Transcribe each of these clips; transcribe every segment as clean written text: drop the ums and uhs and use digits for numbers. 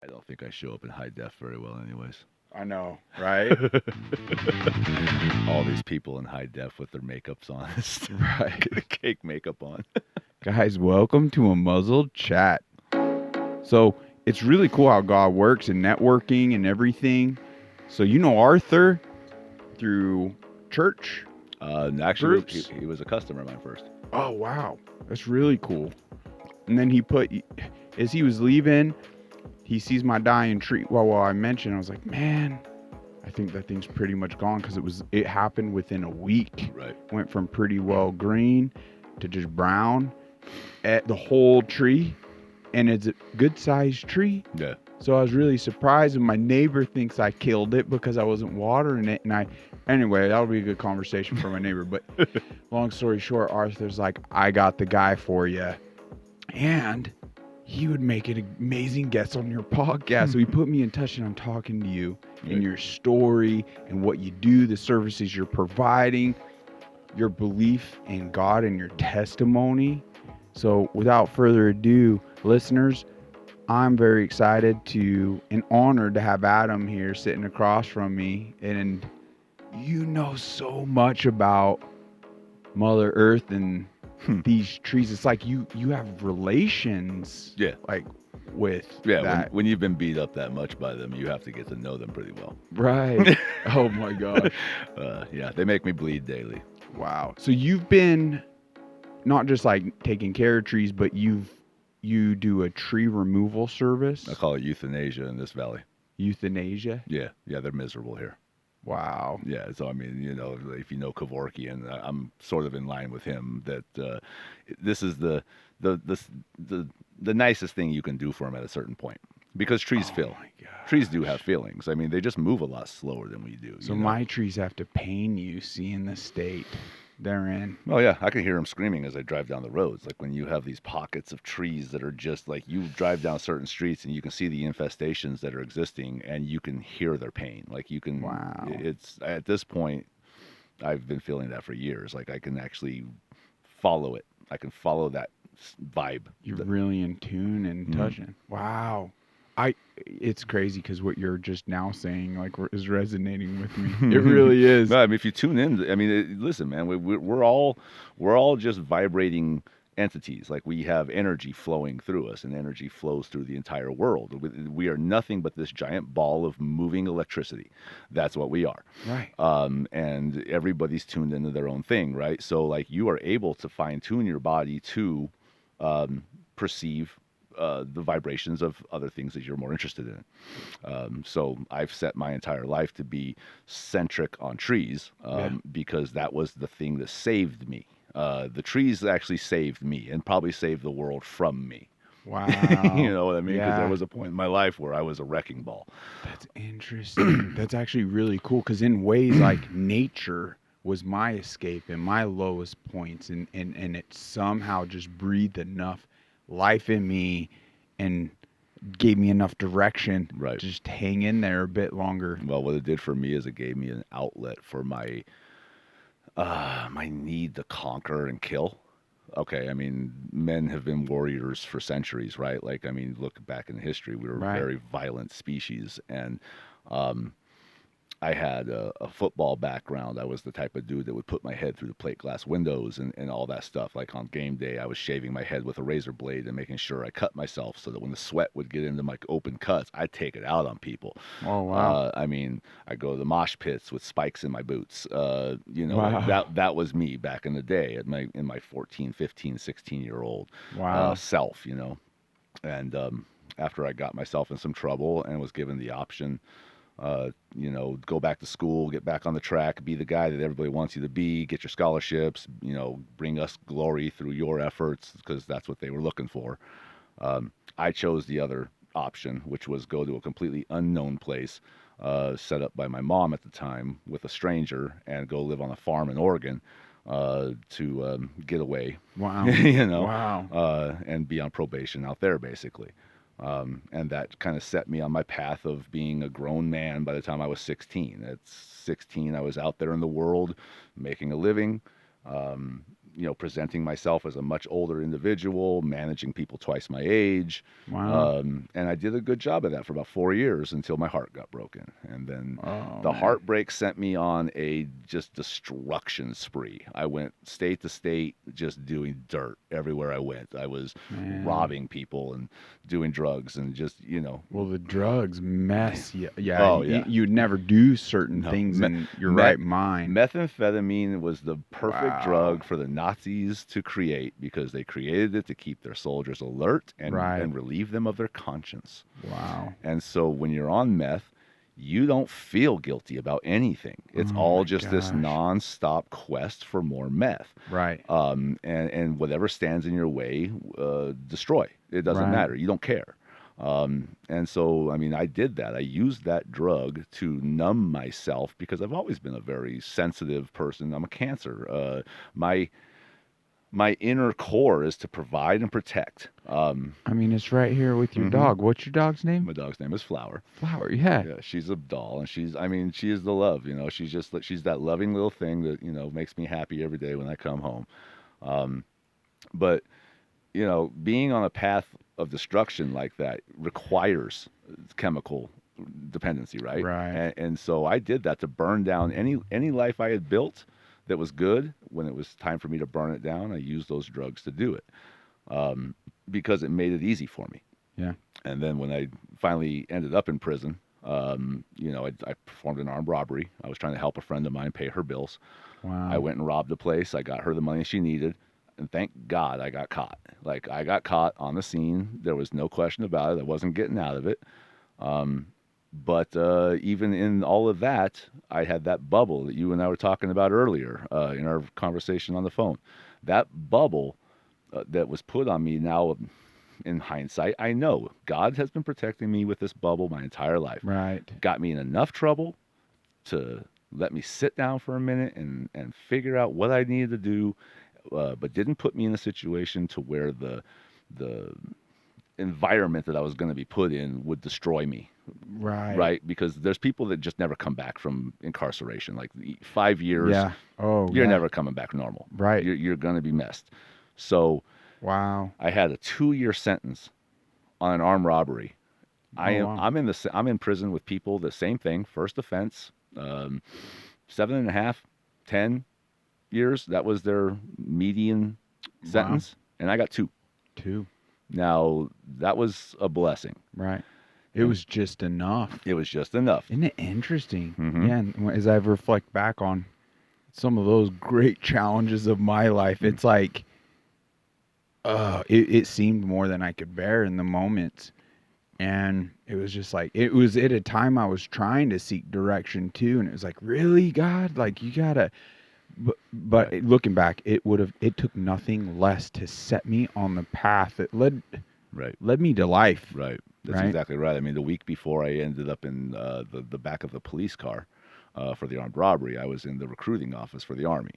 I don't think I show up in high def very well, anyways. I know, right? All these people in high def with their makeups on, Right. cake makeup on. Guys, welcome to a muzzled chat. So it's really cool how God works and networking and everything. So you know Arthur through church Actually, groups. he was a customer of mine first. Oh wow, that's really cool. And then he put, as he was leaving, he sees my dying tree. Well, I mentioned, I was like, man, I think that thing's pretty much gone because it happened within a week. Right. Went from pretty well green to just brown at the whole tree, and it's a good sized tree. Yeah. So I was really surprised, and my neighbor thinks I killed it because I wasn't watering it. And anyway, that'll be a good conversation for my neighbor. But long story short, Arthur's like, I got the guy for you, and he would make an amazing guest on your podcast. So he put me in touch, and I'm talking to you and your story and what you do, the services you're providing, your belief in God and your testimony. So without further ado, listeners, I'm very excited and honored to have Adam here sitting across from me. And you know so much about Mother Earth and these trees. It's like you have relations. Yeah. Like with that. When you've been beat up that much by them, you have to get to know them pretty well. Right. Oh my gosh. Yeah, they make me bleed daily. Wow. So you've been not just like taking care of trees, but you do a tree removal service? I call it euthanasia in this valley. Euthanasia? Yeah, they're miserable here. Wow. Yeah, so I mean, if you know Kevorkian, I'm sort of in line with him that this is the nicest thing you can do for him at a certain point, because trees feel. Trees do have feelings. I mean, they just move a lot slower than we do. So my trees have to pain you seeing the state they're in. Oh yeah, I can hear them screaming as I drive down the roads. Like when you have these pockets of trees that are just like, you drive down certain streets and you can see the infestations that are existing and you can hear their pain. Like you can. Wow. It's at this point, I've been feeling that for years. Like I can actually follow it. I can follow that vibe. You're really in tune and touching. Wow. It's crazy because what you're just now saying is resonating with me. It really is. No, I mean, if you tune in, I mean, listen, man, we're all just vibrating entities. Like we have energy flowing through us, and energy flows through the entire world. We are nothing but this giant ball of moving electricity. That's what we are. Right. And everybody's tuned into their own thing, right? So like you are able to fine tune your body to perceive the vibrations of other things that you're more interested in. So I've set my entire life to be centric on trees because that was the thing that saved me. The trees actually saved me and probably saved the world from me. Wow. You know what I mean? Because there was a point in my life where I was a wrecking ball. That's interesting. That's actually really cool because in ways like nature was my escape and my lowest points, and it somehow just breathed enough life in me and gave me enough direction to just hang in there a bit longer. Well, what it did for me is it gave me an outlet for my need to conquer and kill. Okay, I mean, men have been warriors for centuries, right? Like, I mean, look back in history, we were a very violent species, and I had a football background. I was the type of dude that would put my head through the plate glass windows and all that stuff. Like on game day, I was shaving my head with a razor blade and making sure I cut myself so that when the sweat would get into my open cuts, I'd take it out on people. Oh, wow. I mean, I go to the mosh pits with spikes in my boots. Like that was me back in the day in my 14, 15, 16-year-old self, And after I got myself in some trouble and was given the option, go back to school, get back on the track, be the guy that everybody wants you to be, get your scholarships, bring us glory through your efforts, because that's what they were looking for. I chose the other option, which was go to a completely unknown place, set up by my mom at the time with a stranger, and go live on a farm in Oregon to get away. Wow. Wow. And be on probation out there, basically. And that kind of set me on my path of being a grown man by the time I was 16. At 16, I was out there in the world making a living, presenting myself as a much older individual, managing people twice my age. Wow. And I did a good job of that for about 4 years until my heart got broken. And then the Man. heartbreak sent me on a just destruction spree. I went state to state just doing dirt everywhere I went. I was robbing people and doing drugs and just, Well, the drugs mess you. Yeah, Oh, yeah. You'd never do certain things in your right mind. Methamphetamine was the perfect drug for the Nazis to create because they created it to keep their soldiers alert and relieve them of their conscience. Wow. And so when you're on meth, you don't feel guilty about anything. It's all just this nonstop quest for more meth. Right. And whatever stands in your way, destroy. It doesn't matter. You don't care. And so, I mean, I did that. I used that drug to numb myself because I've always been a very sensitive person. I'm a Cancer. My inner core is to provide and protect. I mean, it's right here with your dog. What's your dog's name? My dog's name is Flower. Flower, yeah. Yeah, she's a doll, and she is the love. She's that loving little thing that makes me happy every day when I come home. But being on a path of destruction like that requires chemical dependency, right? Right. And so I did that to burn down any life I had built that was good. When it was time for me to burn it down, I used those drugs to do it because it made it easy for me. Yeah. And then when I finally ended up in prison, I performed an armed robbery. I was trying to help a friend of mine pay her bills. Wow. I went and robbed a place. I got her the money she needed. And thank God I got caught. Like, I got caught on the scene. There was no question about it. I wasn't getting out of it. But even in all of that, I had that bubble that you and I were talking about earlier in our conversation on the phone. That bubble that was put on me now, in hindsight, I know God has been protecting me with this bubble my entire life. Right. Got me in enough trouble to let me sit down for a minute and figure out what I needed to do. But didn't put me in a situation to where the environment that I was going to be put in would destroy me. Right. Right? Because there's people that just never come back from incarceration. Like 5 years, yeah. You're never coming back normal. Right. You're going to be messed. So wow. I had a 2-year sentence on an armed robbery. I'm in prison with people, the same thing, first offense, 7.5, 10 years. That was their median sentence. And I got 2. Now, that was a blessing. Right. It was just enough. It was just enough. Isn't it interesting? Yeah, and as I reflect back on some of those great challenges of my life, it's like, it seemed more than I could bear in the moments. And it was just like, it was at a time I was trying to seek direction too. And it was like, really, God? Like, you gotta... But looking back, it took nothing less to set me on the path that led me to life. Right. That's exactly right. I mean, the week before I ended up in the back of the police car for the armed robbery, I was in the recruiting office for the Army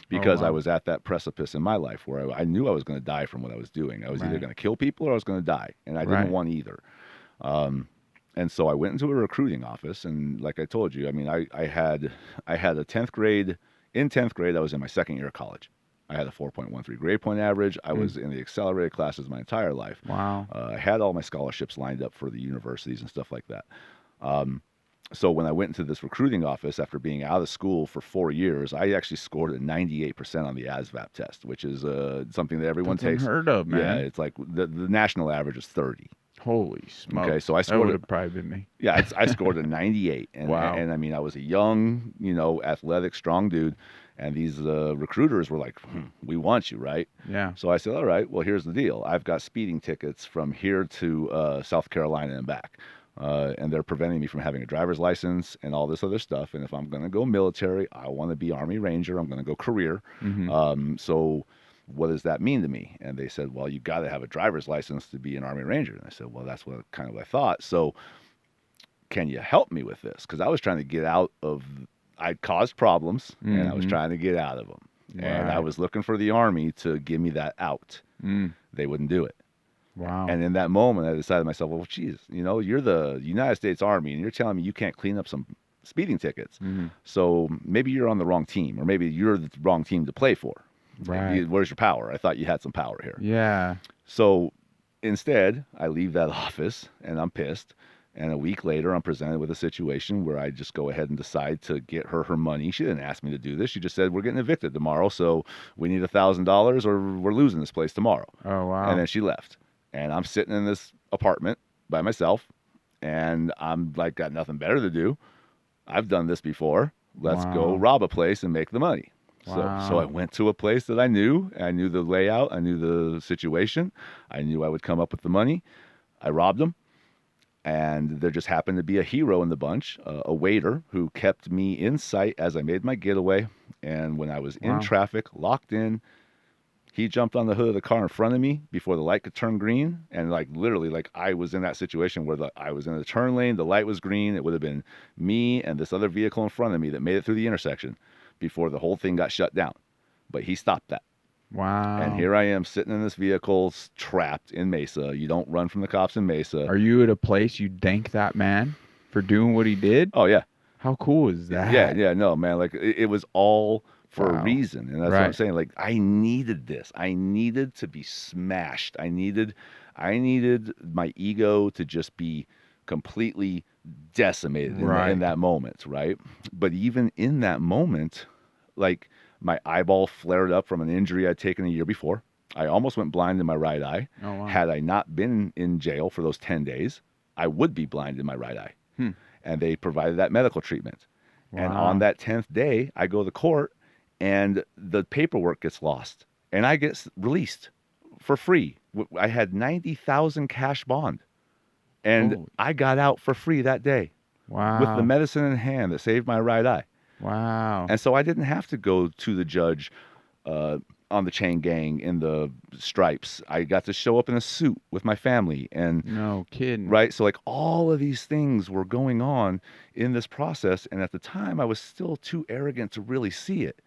because I was at that precipice in my life where I knew I was going to die from what I was doing. I was either going to kill people or I was going to die, and I didn't want either. And so I went into a recruiting office, and like I told you, I mean, I had a 10th grade. In 10th grade, I was in my second year of college. I had a 4.13 grade point average. I was in the accelerated classes my entire life. Wow. I had all my scholarships lined up for the universities and stuff like that. So when I went into this recruiting office after being out of school for 4 years, I actually scored a 98% on the ASVAB test, which is something that everyone takes. Unheard of, man. Yeah, it's like the national average is 30. Holy smokes. Okay, so I scored. That would have probably been me. Yeah, I scored a 98. And, wow. And I mean, I was a young, athletic, strong dude. And these recruiters were like, we want you, right? Yeah. So I said, all right, well, here's the deal. I've got speeding tickets from here to South Carolina and back. And they're preventing me from having a driver's license and all this other stuff. And if I'm going to go military, I want to be Army Ranger. I'm going to go career. So what does that mean to me? And they said, well, you got to have a driver's license to be an Army Ranger. And I said, well, that's what I thought. So can you help me with this? Because I was trying to get out of, I'd caused problems and I was trying to get out of them. Right. And I was looking for the Army to give me that out. They wouldn't do it. Wow. And in that moment, I decided to myself, well, geez, you're the United States Army and you're telling me you can't clean up some speeding tickets. So maybe you're on the wrong team, or maybe you're the wrong team to play for. Right. Where's your power? I thought you had some power here. Yeah. So instead, I leave that office and I'm pissed. And a week later, I'm presented with a situation where I just go ahead and decide to get her money. She didn't ask me to do this. She just said, we're getting evicted tomorrow, so we need $1,000 or we're losing this place tomorrow. Oh, wow. And then she left. And I'm sitting in this apartment by myself, and I'm like, got nothing better to do. I've done this before. Let's go rob a place and make the money. So I went to a place that I knew. I knew the layout. I knew the situation. I knew I would come up with the money. I robbed them. And there just happened to be a hero in the bunch, a waiter who kept me in sight as I made my getaway. And when I was in traffic, locked in, he jumped on the hood of the car in front of me before the light could turn green. And like literally, like I was in that situation where I was in the turn lane, the light was green. It would have been me and this other vehicle in front of me that made it through the intersection before the whole thing got shut down. But he stopped that. Wow. And here I am sitting in this vehicle trapped in Mesa. You don't run from the cops in Mesa. Are you at a place you thank that man for doing what he did? Oh, yeah. How cool is that? Yeah, no, man. Like it was all for a reason. And that's what I'm saying. Like I needed this. I needed to be smashed. I needed my ego to just be completely decimated in that moment, right? But even in that moment, like my eyeball flared up from an injury I'd taken a year before. I almost went blind in my right eye. Oh, wow. Had I not been in jail for those 10 days, I would be blind in my right eye. And they provided that medical treatment. Wow. And on that 10th day, I go to court and the paperwork gets lost and I get released for free. I had 90,000 cash bond and I got out for free that day. Wow. With the medicine in hand that saved my right eye. Wow. And so I didn't have to go to the judge on the chain gang in the stripes. I got to show up in a suit with my family. And no kidding. Right? So like all of these things were going on in this process. And at the time, I was still too arrogant to really see it.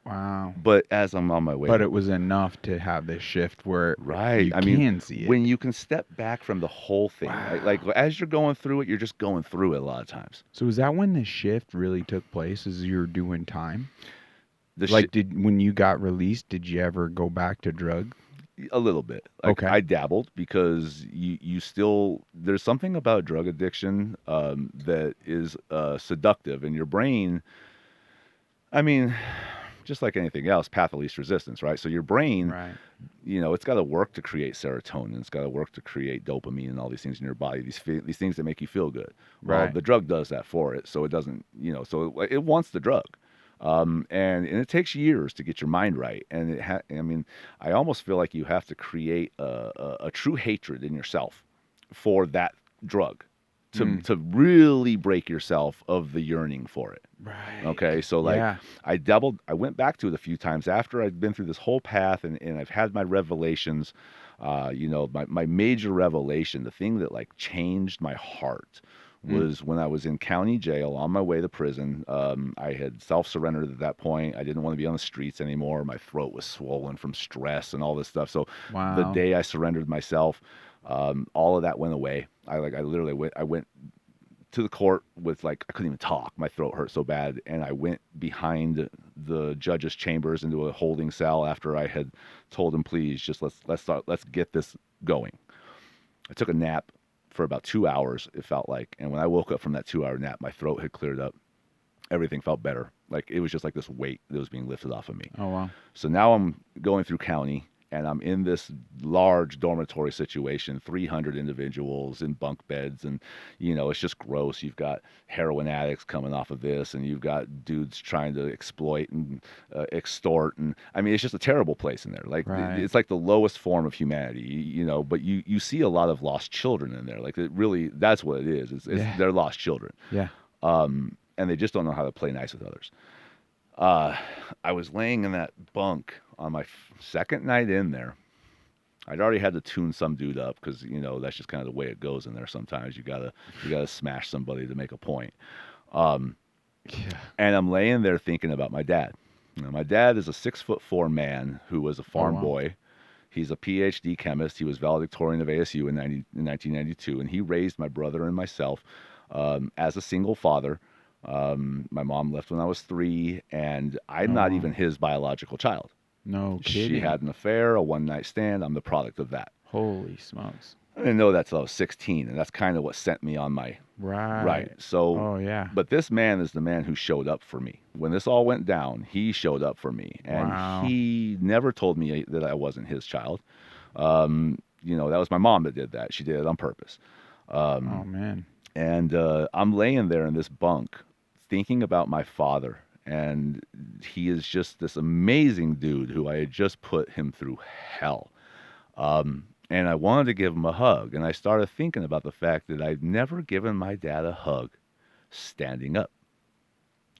Wow. But as I'm on my way. But it was enough to have this shift where you can see it. When you can step back from the whole thing. Like as you're going through it, you're just going through it a lot of times. So is that when the shift really took place as you were doing time? When you got released, did you ever go back to drugs? A little bit. Like, I dabbled because you still, there's something about drug addiction that is seductive, and your brain, I mean, just like anything else, path of least resistance, right? So your brain, it's got to work to create serotonin. It's got to work to create dopamine and all these things in your body, these things that make you feel good. Well, the drug does that for it. So it doesn't, so it wants the drug. And it takes years to get your mind right. And I almost feel like you have to create a true hatred in yourself for that drug to really break yourself of the yearning for it. Right. Okay. So I went back to it a few times after I'd been through this whole path and I've had my revelations, my major revelation, the thing that like changed my heart was when I was in county jail on my way to prison. I had self-surrendered at that point. I didn't want to be on the streets anymore. My throat was swollen from stress and all this stuff. So the day I surrendered myself, all of that went away. I literally went to the court with I couldn't even talk. My throat hurt so bad. And I went behind the judge's chambers into a holding cell after I had told him, please, just let's get this going. I took a nap for about 2 hours, it felt like. And when I woke up from that 2-hour nap, my throat had cleared up. Everything felt better. Like it was just like this weight that was being lifted off of me. Oh, wow. So now I'm going through county and I'm in this large dormitory situation, 300 individuals in bunk beds. And, it's just gross. You've got heroin addicts coming off of this and you've got dudes trying to exploit and extort. And it's just a terrible place in there. It's like the lowest form of humanity, but you see a lot of lost children in there. Like it really, that's what it is. They're lost children. Yeah. And they just don't know how to play nice with others. I was laying in that bunk on my second night in there. I'd already had to tune some dude up because that's just kind of the way it goes in there. Sometimes you gotta smash somebody to make a point. And I'm laying there thinking about my dad. My dad is a 6'4" man who was a farm boy. He's a PhD chemist. He was valedictorian of ASU in 1992, and he raised my brother and myself as a single father. My mom left when I was 3, and I'm not even his biological child. No She kidding. had an affair, a one-night stand. I'm the product of that. Holy smokes. I didn't know that till I was 16, and that's kind of what sent me on my right. Right. So, Oh, yeah. but this man is the man who showed up for me. When this all went down, he showed up for me, and Wow. he never told me that I wasn't his child. That was my mom that did that. She did it on purpose. Oh, man. And I'm laying there in this bunk thinking about my father. And he is just this amazing dude who I had just put him through hell. And I wanted to give him a hug. And I started thinking about the fact that I'd never given my dad a hug standing up.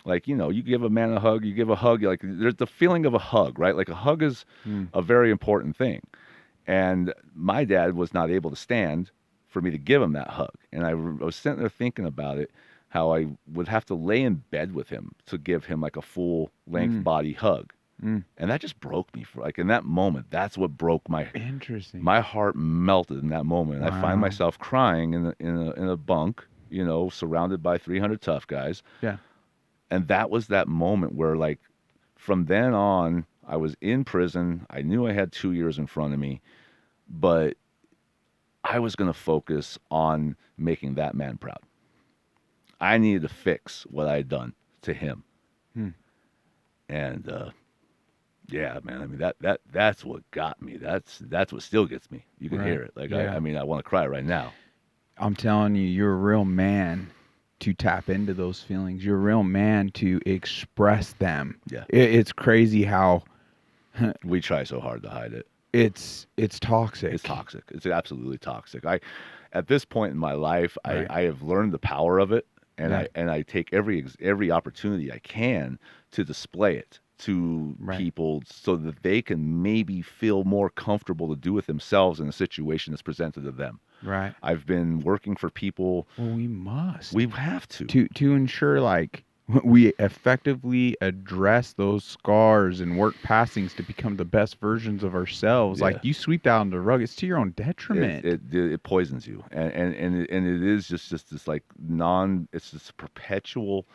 Like, you give a man a hug, you give a hug, like there's the feeling of a hug, right? Like a hug is a very important thing. And my dad was not able to stand for me to give him that hug. And I was sitting there thinking about it, how I would have to lay in bed with him to give him like a full length body hug. And that just broke me. Like in that moment, that's what broke Interesting. my heart melted in that moment. Wow. I find myself crying in a bunk, surrounded by 300 tough guys. Yeah. And that was that moment where, like, from then on, I was in prison. I knew I had 2 years in front of me, but I was going to focus on making that man proud. I needed to fix what I had done to him. And yeah, man, I mean that's what got me. That's what still gets me. You can hear it. Like Yeah. I want to cry right now. I'm telling you, you're a real man to tap into those feelings. You're a real man to express them. Yeah. It's crazy how We try so hard to hide it. it's toxic. It's toxic. It's absolutely toxic. At this point in my life, Right. I have learned the power of it, and Yeah. I take every opportunity I can to display it to Right. people so that they can maybe feel more comfortable to do with themselves in a situation that's presented to them. Right. I've been working for people. Well, we must. We have to. To ensure like we effectively address those scars and work past things to become the best versions of ourselves. Yeah. Like you sweep that under the rug, it's to your own detriment. It poisons you, and it is just this like it's this perpetual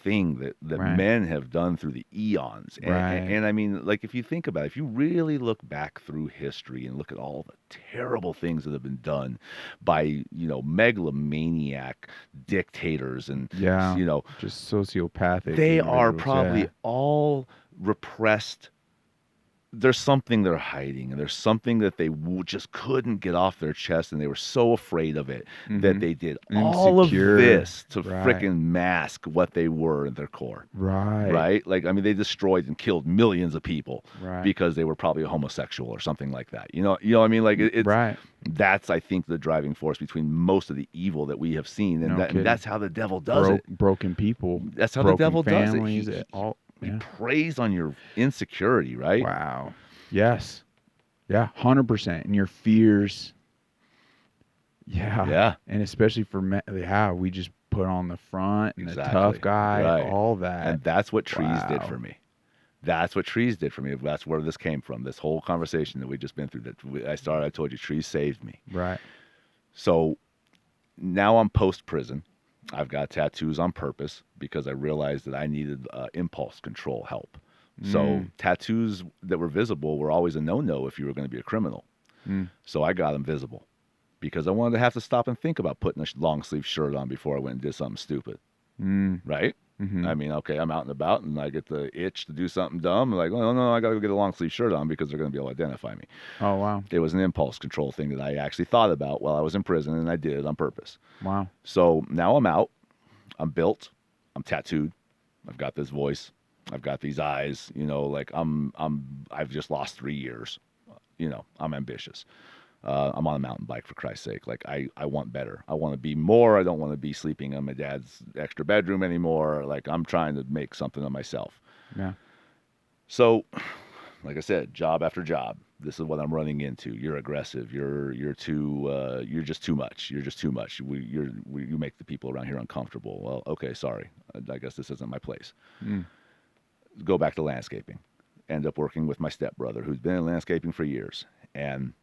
thing that Right. men have done through the eons. And I mean, like, if you think about it, if you really look back through history and look at all the terrible things that have been done by, megalomaniac dictators and, Yeah. Just sociopathic. they are individuals, probably yeah. all repressed. There's something they're hiding, and there's something that they just couldn't get off their chest, and they were so afraid of it that they did all of Insecure. this to Right. frickin' mask what they were in their core. Right. Right? Like, I mean, they destroyed and killed millions of people Right. because they were probably a homosexual or something like that. You know what I mean? Like, it's Right. that's, I think, the driving force between most of the evil that we have seen, and, No and that's how the devil does it. Broken people. That's how the devil does it. families, He all. Yeah. preys on your insecurity, right? Wow. Yes. Yeah. 100%. And your fears. Yeah. Yeah. And especially for men, yeah, we just put on the front and the Exactly. tough guy, Right. all that. And that's what trees did Wow. for me. That's what trees did for me. That's where this came from. This whole conversation that we just been through. I told you, trees saved me. Right. So now I'm post prison. I've got tattoos on purpose because I realized that I needed impulse control help. So tattoos that were visible were always a no-no if you were going to be a criminal. So I got them visible because I wanted to have to stop and think about putting a long sleeve shirt on before I went and did something stupid. Right? Mm-hmm. I mean, okay, I'm out and about and I get the itch to do something dumb. I'm like, oh, no, I got to go get a long sleeve shirt on because they're going to be able to identify me. Oh, wow. It was an impulse control thing that I actually thought about while I was in prison, and I did it on purpose. Wow. So now I'm out. I'm built. I'm tattooed. I've got this voice. I've got these eyes. Like I've just lost 3 years. I'm ambitious. I'm on a mountain bike, for Christ's sake. Like, I want better. I want to be more. I don't want to be sleeping in my dad's extra bedroom anymore. Like, I'm trying to make something of myself. Yeah. So, like I said, job after job. This is what I'm running into. You're aggressive. You're just too much. You're just too much. You make the people around here uncomfortable. Well, okay, sorry. I guess this isn't my place. Go back to landscaping. End up working with my stepbrother, who's been in landscaping for years, and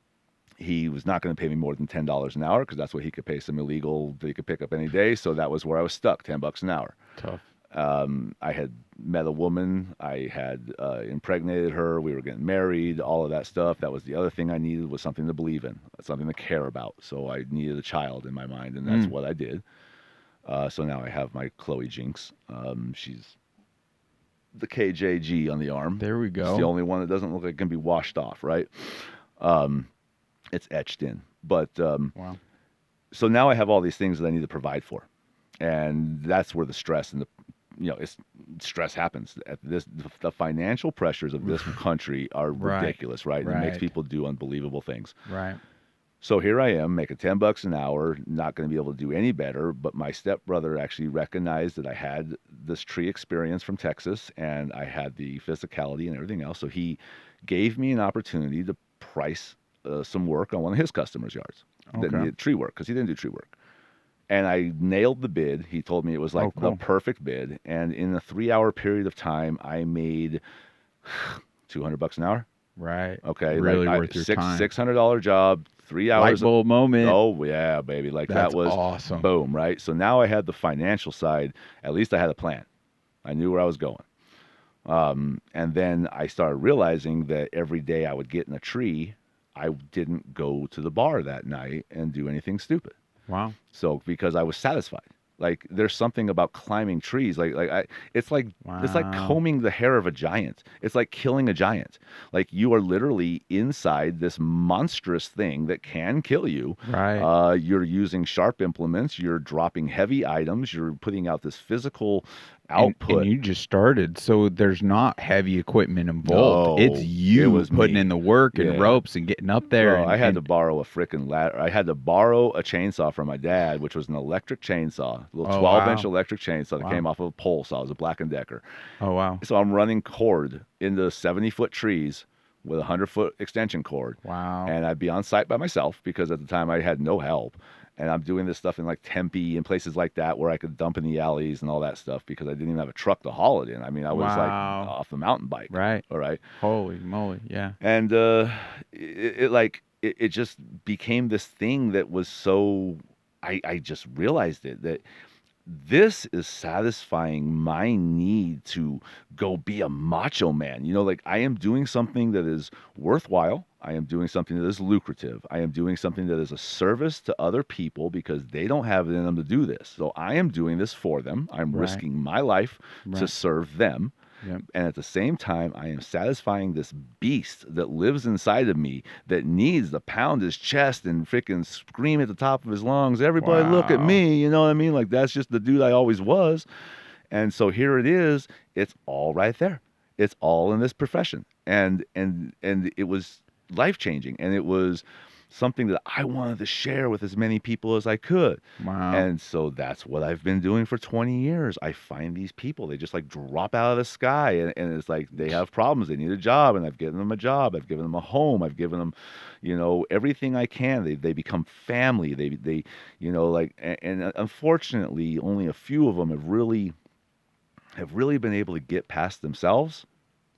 he was not going to pay me more than $10 an hour because that's what he could pay some illegal that he could pick up any day. So that was where I was stuck, $10 an hour. Tough. I had met a woman. I had impregnated her. We were getting married. All of that stuff. That was the other thing I needed, was something to believe in, something to care about. So I needed a child in my mind, and that's what I did. So now I have my Chloe Jinx. She's the KJG on the arm. There we It's the go. only one that doesn't look like it can be washed off, right? It's etched in. But Wow. so now I have all these things that I need to provide for, and that's where the stress and the stress happens. At the financial pressures of this country are Right. ridiculous, right? It makes Right. people do unbelievable things. Right. So here I am making $10 an hour, not going to be able to do any better. But my stepbrother actually recognized that I had this tree experience from Texas, and I had the physicality and everything else. So he gave me an opportunity to price some work on one of his customers' yards that Okay. needed tree work, because he didn't do tree work. And I nailed the bid. He told me it was like the cool. perfect bid. And in a 3-hour period of time, I made $200 an hour. Right. Okay, Really like worth your time. $600 job, 3 Light hours. bulb moment. Oh yeah, baby! Like That's that was awesome. boom, right? So now I had the financial side. At least I had a plan. I knew where I was going. And then I started realizing that every day I would get in a tree, I didn't go to the bar that night and do anything stupid. Wow. So because I was satisfied. Like there's something about climbing trees. It's like Wow. combing the hair of a giant. It's like killing a giant. Like you are literally inside this monstrous thing that can kill you. Right. You're using sharp implements. You're dropping heavy items. You're putting out this physical And output. you just started, so there's not heavy equipment involved. It's No, it you was putting me. in the work and Yeah. ropes and getting up there. Bro, and I had and- to borrow a freaking ladder. I had to borrow a chainsaw from my dad, which was an electric chainsaw, a little Oh, 12-inch wow. electric chainsaw that Wow. came off of a pole saw. It was a Black & Decker. Oh wow. So I'm running cord into 70-foot trees with a 100-foot extension cord. Wow. And I'd be on site by myself because at the time I had no help. And I'm doing this stuff in like Tempe and places like that where I could dump in the alleys and all that stuff because I didn't even have a truck to haul it in. I mean, I was like Wow. off the mountain bike. Right. All right. Holy moly. Yeah. And it just became this thing that was so, I just realized that this is satisfying my need to go be a macho man. Like I am doing something that is worthwhile. I am doing something that is lucrative. I am doing something that is a service to other people because they don't have it in them to do this. So I am doing this for them. I'm Right. risking my life to Right. serve them. Yep. And at the same time, I am satisfying this beast that lives inside of me that needs to pound his chest and freaking scream at the top of his lungs, everybody look at Wow. me. You know what I mean? Like, that's just the dude I always was. And so here it is. It's all right there. It's all in this profession. And it was life-changing. And it was something that I wanted to share with as many people as I could. Wow. And so that's what I've been doing for 20 years. I find these people, they just like drop out of the sky and it's like they have problems. They need a job and I've given them a job. I've given them a home. I've given them, everything I can. They become family. They and unfortunately only a few of them have really been able to get past themselves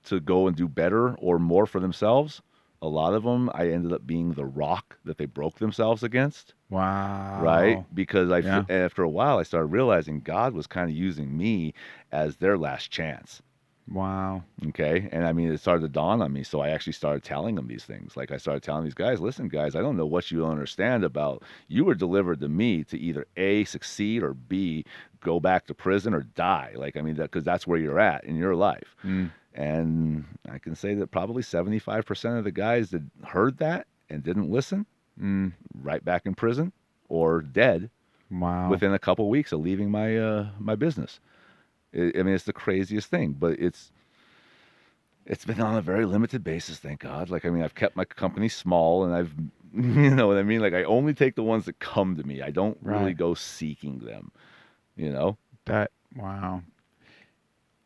to go and do better or more for themselves. A lot of them, I ended up being the rock that they broke themselves against. Wow. Right? Because Yeah. after a while, I started realizing God was kind of using me as their last chance. Wow. Okay. And I mean, it started to dawn on me. So I actually started telling them these things. Like I started telling these guys, listen, guys, I don't know what you don't understand about you were delivered to me to either A, succeed, or B, go back to prison or die. Like, I mean, because that's where you're at in your life. Mm. And I can say that probably 75% of the guys that heard that and didn't listen, right back in prison or dead. Wow. Within a couple of weeks of leaving my business. I mean, it's the craziest thing, but it's been on a very limited basis, thank God. Like, I mean, I've kept my company small, and I've, you know what I mean? Like, I only take the ones that come to me. I don't really Right. go seeking them, Wow.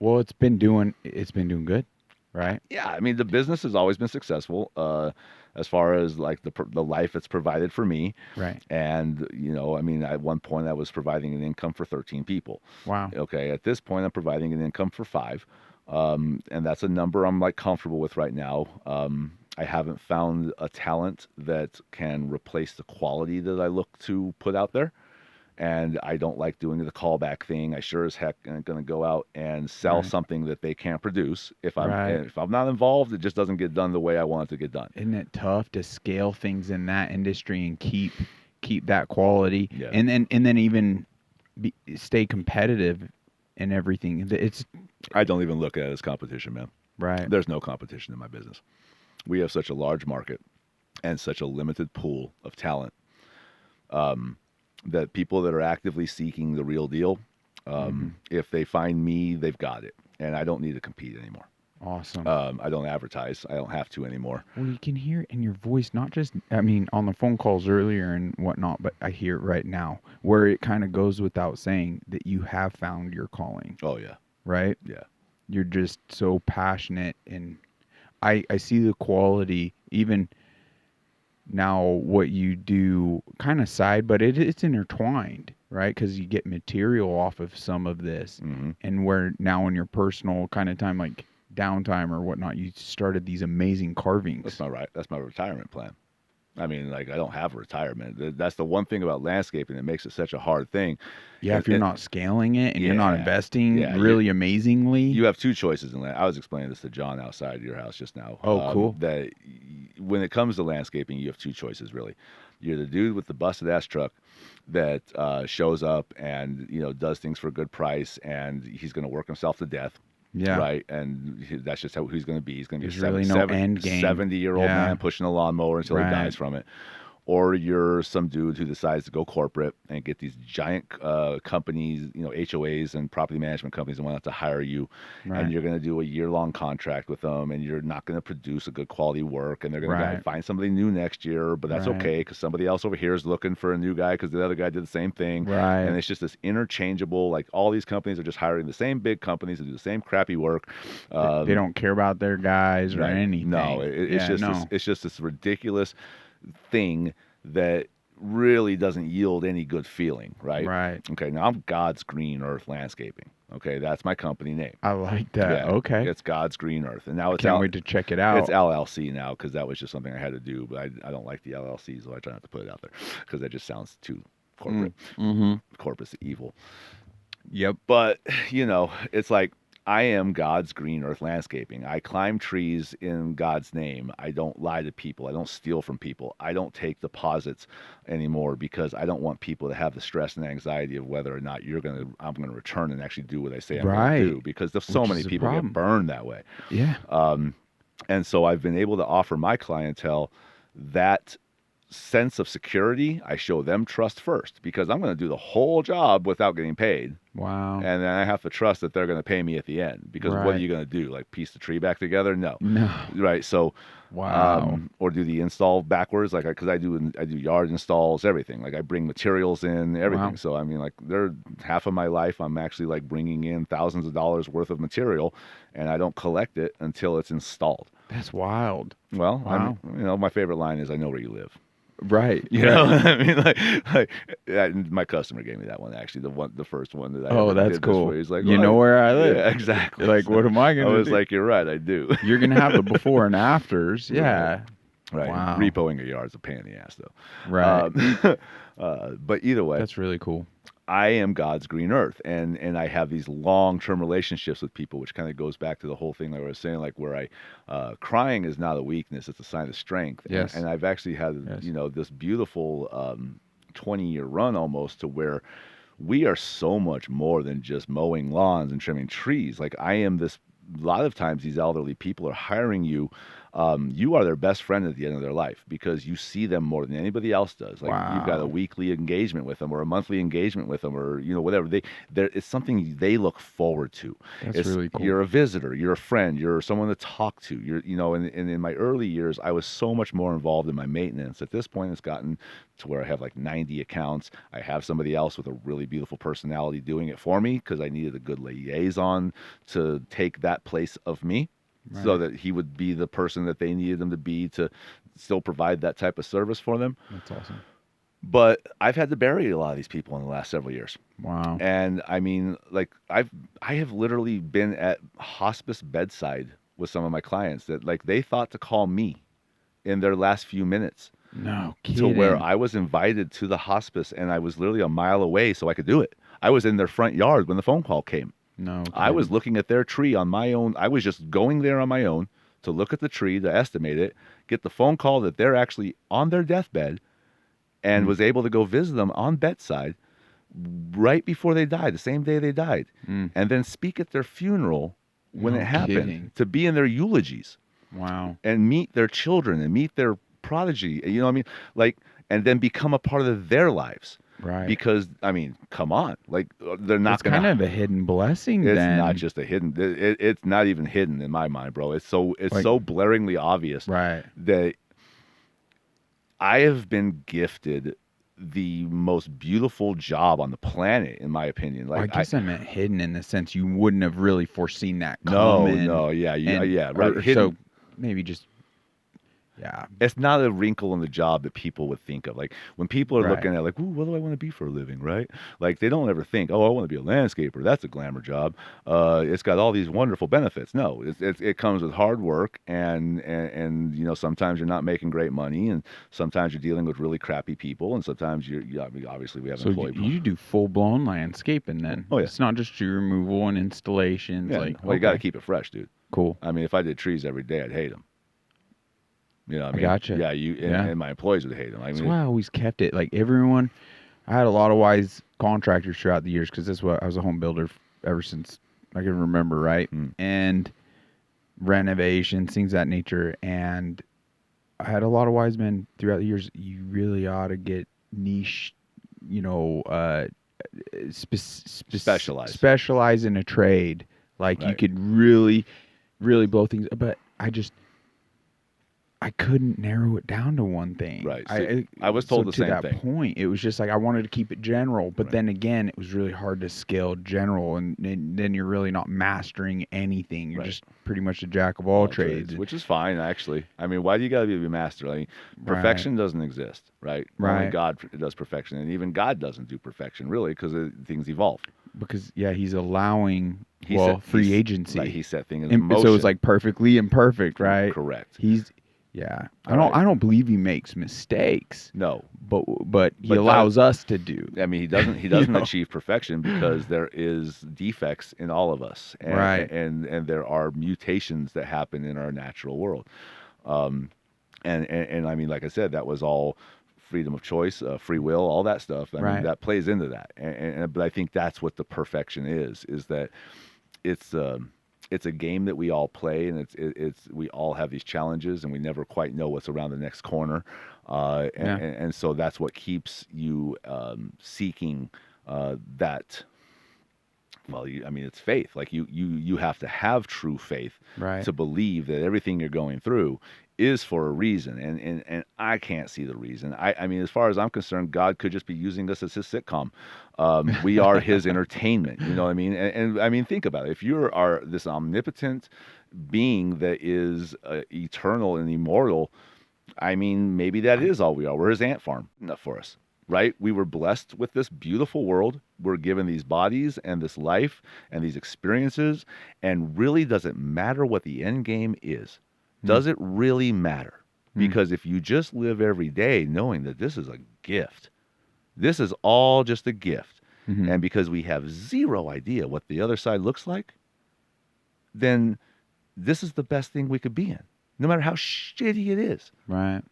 Well, it's been doing good, right? Yeah, I mean, the business has always been successful as far as like the life it's provided for me. Right. And, I mean, at one point I was providing an income for 13 people. Wow. Okay. At this point, I'm providing an income for 5. And that's a number I'm like comfortable with right now. I haven't found a talent that can replace the quality that I look to put out there. and I don't like doing the callback thing. I sure as heck am going to go out and sell something that they can't produce. If I'm not involved, it just doesn't get done the way I want it to get done. Isn't it tough to scale things in that industry and keep that quality, Yeah. and then even stay competitive and everything? I don't even look at it as competition, man. Right. There's no competition in my business. We have such a large market and such a limited pool of talent that people that are actively seeking the real deal, if they find me, they've got it. And I don't need to compete anymore. Awesome. I don't advertise. I don't have to anymore. Well, you can hear it in your voice, not just, I mean, on the phone calls earlier and whatnot, but I hear it right now, where it kind of goes without saying that you have found your calling. Oh, yeah. Right? Yeah. You're just so passionate, and I see the quality, even now what you do kind of side, but it's intertwined, right? Because you get material off of some of this, and where now in your personal kind of time, like downtime or whatnot, you started these amazing carvings. That's my retirement plan. I mean, like, I don't have a retirement. That's the one thing about landscaping that makes it such a hard thing. Yeah, if you're not scaling it and you're not investing really amazingly. You have two choices in land. I was explaining this to John outside your house just now. Oh, cool. That when it comes to landscaping, you have two choices, really. You're the dude with the busted-ass truck that shows up and, does things for a good price, and he's going to work himself to death. Yeah. Right. And that's just how he's going to be. He's going to be a end game. 70-year-old man pushing a lawnmower until he dies from it. Or you're some dude who decides to go corporate and get these giant companies, HOAs and property management companies, and want to hire you. Right. And you're going to do a year-long contract with them, and you're not going to produce a good quality work. And they're going to find somebody new next year, but that's okay, because somebody else over here is looking for a new guy because the other guy did the same thing. Right. And it's just this interchangeable, like, all these companies are just hiring the same big companies to do the same crappy work. They don't care about their guys or anything. No, it's just this ridiculous thing that really doesn't yield any good feeling, right? Right. Okay, now I'm God's Green Earth Landscaping. Okay, that's my company name. I like that. Yeah, okay. It's God's Green Earth. And now it's can't wait to check it out. It's LLC now, because that was just something I had to do, but I don't like the LLC, so I try not to put it out there because that just sounds too corporate. Corporate's evil. Yep. But, it's like, I am God's Green Earth Landscaping. I climb trees in God's name. I don't lie to people. I don't steal from people. I don't take deposits anymore because I don't want people to have the stress and anxiety of whether or not I'm going to return and actually do what I say I'm going to do, because there's so many people get burned that way. Yeah. And so I've been able to offer my clientele that sense of security. I show them trust first, because I'm going to do the whole job without getting paid. Wow. And then I have to trust that they're going to pay me at the end, because what are you going to do? Like, piece the tree back together? No. Right. So, or do the install backwards, like, because I do yard installs, everything. Like, I bring materials in, everything. So I mean, like, half of my life I'm actually like bringing in thousands of dollars worth of material, and I don't collect it until it's installed. That's wild. Well, my favorite line is, "I know where you live." Right. You know what I mean? Like, my customer gave me that one, actually, the first one that I ever that's cool. He's like, you know where I live. Yeah, exactly. You're like, what am I going to do? I was like, you're right, I do. You're going to have the before and afters. Yeah. Right. Wow. Repoing a yard's a pain in the ass, though. Right. But either way. That's really cool. I am God's Green Earth, and I have these long-term relationships with people, which kind of goes back to the whole thing that I was saying, like, where crying is not a weakness; it's a sign of strength. Yes. And I've actually had this beautiful 20-year run almost, to where we are so much more than just mowing lawns and trimming trees. Like, I am this. A lot of times, these elderly people are hiring you. You are their best friend at the end of their life, because you see them more than anybody else does. Like, you've got a weekly engagement with them, or a monthly engagement with them, or whatever. It's something they look forward to. That's really cool. You're a visitor, you're a friend, you're someone to talk to. And in my early years, I was so much more involved in my maintenance. At this point, it's gotten to where I have like 90 accounts. I have somebody else with a really beautiful personality doing it for me, because I needed a good liaison to take that place of me. Right. So that he would be the person that they needed him to be, to still provide that type of service for them. That's awesome. But I've had to bury a lot of these people in the last several years. Wow. And I mean, like, I have literally been at hospice bedside with some of my clients that, like, they thought to call me in their last few minutes No to kidding. where I was invited to the hospice, and I was literally a mile away so I could do it. I was in their front yard when the phone call came. No kidding. I was looking at their tree on my own. I was just going there on my own to look at the tree, to estimate it, get the phone call that they're actually on their deathbed, and was able to go visit them on bedside right before they died, the same day they died, and then speak at their funeral when it happened, to be in their eulogies. Wow. And meet their children and meet their prodigy, you know what I mean? Like, and then become a part of their lives. Right. Because, I mean, come on. Like, they're not going to... It's kind of a hidden blessing, it's then. not just a hidden... it's not even hidden in my mind, bro. It's so blaringly obvious. Right. That I have been gifted the most beautiful job on the planet, in my opinion. Like, I guess I meant hidden in the sense you wouldn't have really foreseen that coming. No, yeah, right. Hidden. So maybe just, yeah. It's not a wrinkle in the job that people would think of. Like, when people are looking at, like, ooh, what do I want to be for a living, right? Like, they don't ever think, oh, I want to be a landscaper. That's a glamour job. It's got all these wonderful benefits. No, it comes with hard work, and you know, sometimes you're not making great money, and sometimes you're dealing with really crappy people, and sometimes I mean, obviously we have employee. So you do full-blown landscaping then? Oh, yeah. It's not just tree removal and installations. Yeah, like, well, you got to keep it fresh, dude. Cool. I mean, if I did trees every day, I'd hate them. You know what I mean? Gotcha. Yeah, and my employees would hate them. I mean, that's why I always kept it. Like, everyone, I had a lot of wise contractors throughout the years, because that's what I was a home builder ever since I can remember, right? And renovations, things of that nature. And I had a lot of wise men throughout the years. You really ought to get niche, you know, specialize in a trade. Like, you could really, really blow things. But I couldn't narrow it down to one thing. Right. So I was told the same thing. To that point, it was just like I wanted to keep it general, but then again, it was really hard to scale general, and then you're really not mastering anything. You're just pretty much a jack of all trades. Which is fine, actually. I mean, why do you got to be a master? I mean, perfection doesn't exist, right? Only God does perfection, and even God doesn't do perfection, really, because things evolve. Because he's allowing free agency. Right, he set things in motion. So it's like perfectly imperfect, right? Correct. Yeah, I don't believe he makes mistakes. No, but he allows us to do. I mean, he doesn't achieve perfection, because there is defects in all of us, and there are mutations that happen in our natural world, and I mean, like I said, that was all freedom of choice, free will, all that stuff. I mean, that plays into that, but I think that's what the perfection is that it's a game that we all play, and we all have these challenges, and we never quite know what's around the next corner, and so that's what keeps you seeking that. Well, I mean, it's faith. Like, you have to have true faith to believe that everything you're going through is for a reason, and I can't see the reason. I mean, as far as I'm concerned, God could just be using us as his sitcom. We are his entertainment. You know what I mean? And I mean, think about it. If you are this omnipotent being that is eternal and immortal, I mean, maybe that is all we are. We're his ant farm. Enough for us, right? We were blessed with this beautiful world. We're given these bodies and this life and these experiences, and really doesn't matter what the end game is. Does it really matter? Because if you just live every day knowing that this is a gift, this is all just a gift, and because we have zero idea what the other side looks like, then this is the best thing we could be in, no matter how shitty it is. Right.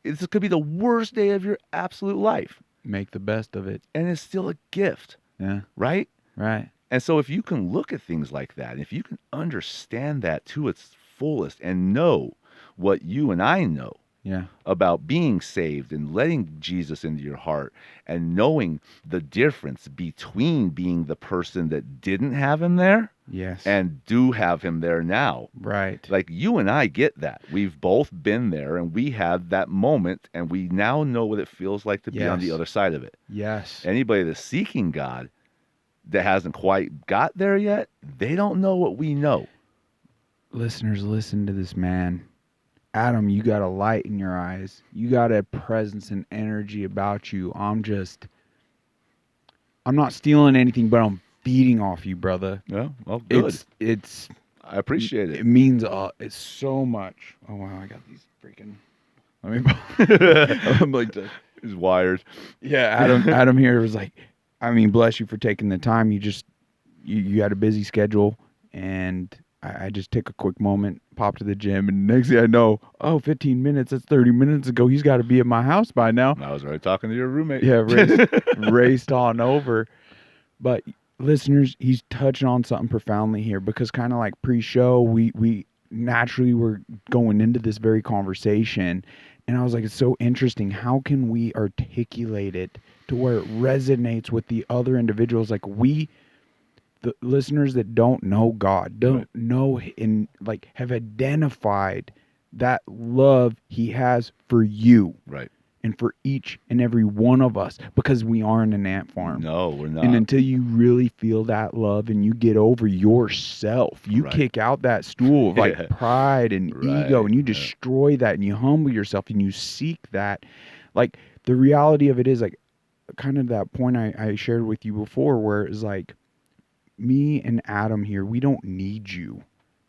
This could be the worst day of your absolute life. Make the best of it. And it's still a gift. Yeah. Right? Right. And so if you can look at things like that, and if you can understand that to its fullest and know what you and I know about being saved and letting Jesus into your heart, and knowing the difference between being the person that didn't have him there and do have him there now. Right. Like, you and I get that. We've both been there, and we had that moment, and we now know what it feels like to be on the other side of it. Yes. Anybody that's seeking God that hasn't quite got there yet, they don't know what we know. Listeners, listen to this man. Adam, you got a light in your eyes. You got a presence and energy about you. I'm not stealing anything, but I'm feeding off you, brother. Yeah, well, good. I appreciate it. It means it's so much. Oh, wow, I got these freaking... Let me. I'm like, he's wired. Yeah, Adam here was like, I mean, bless you for taking the time. You had a busy schedule, and I just took a quick moment, popped to the gym, and next thing I know, 15 minutes, that's 30 minutes ago. He's got to be at my house by now. I was already talking to your roommate. Yeah, raced on over. But listeners, he's touching on something profoundly here, because kind of like pre-show, we naturally were going into this very conversation, and I was like, it's so interesting. How can we articulate it to where it resonates with the other individuals? Like the listeners that don't know God, don't know, and like have identified that love he has for you. Right. And for each and every one of us, because we aren't an ant farm. No, we're not. And until you really feel that love and you get over yourself, you kick out that stool of like pride and ego, and you destroy that, and you humble yourself, and you seek that. Like, the reality of it is, like, kind of that point I shared with you before, where it's like, me and Adam here, we don't need you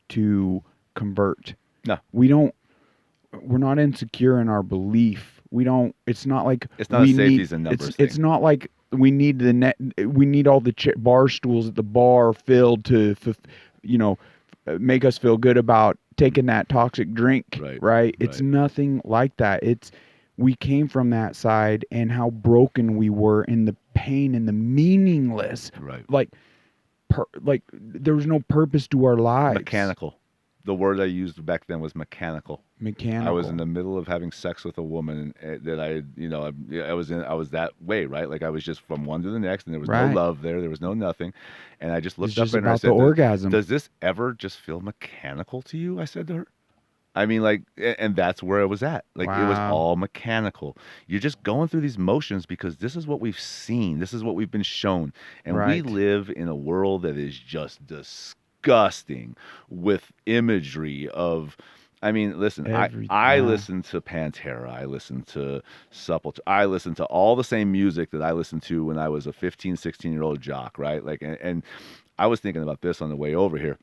to convert. No. We're not insecure in our belief. It's not like it's not a safeties and numbers thing. It's not like we need we need all the bar stools at the bar filled to, make us feel good about taking that toxic drink, right? It's nothing like that. We came from that side, and how broken we were, in the pain and the meaningless. Right. Like there was no purpose to our lives. Mechanical. The word I used back then was mechanical. Mechanical. I was in the middle of having sex with a woman that I was that way, right? Like, I was just from one to the next, and there was no love there. There was no nothing. And I just looked up at her and I said, orgasm. Does this ever just feel mechanical to you? I said to her. I mean, like, and that's where I was at. Like, it was all mechanical. You're just going through these motions because this is what we've seen. This is what we've been shown. And we live in a world that is just disgusting with imagery of, I mean, listen, I listen to Pantera, I listen to Sepultura, I listen to all the same music that I listened to when I was a 15, 16-year-old jock, right? Like, and I was thinking about this on the way over here.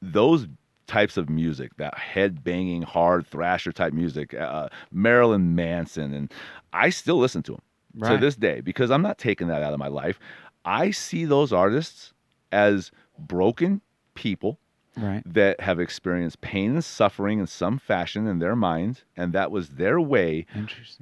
Those types of music, that head-banging, hard thrasher type music, Marilyn Manson, and I still listen to them to this day, because I'm not taking that out of my life. I see those artists as broken people that have experienced pain and suffering in some fashion in their minds, and that was their way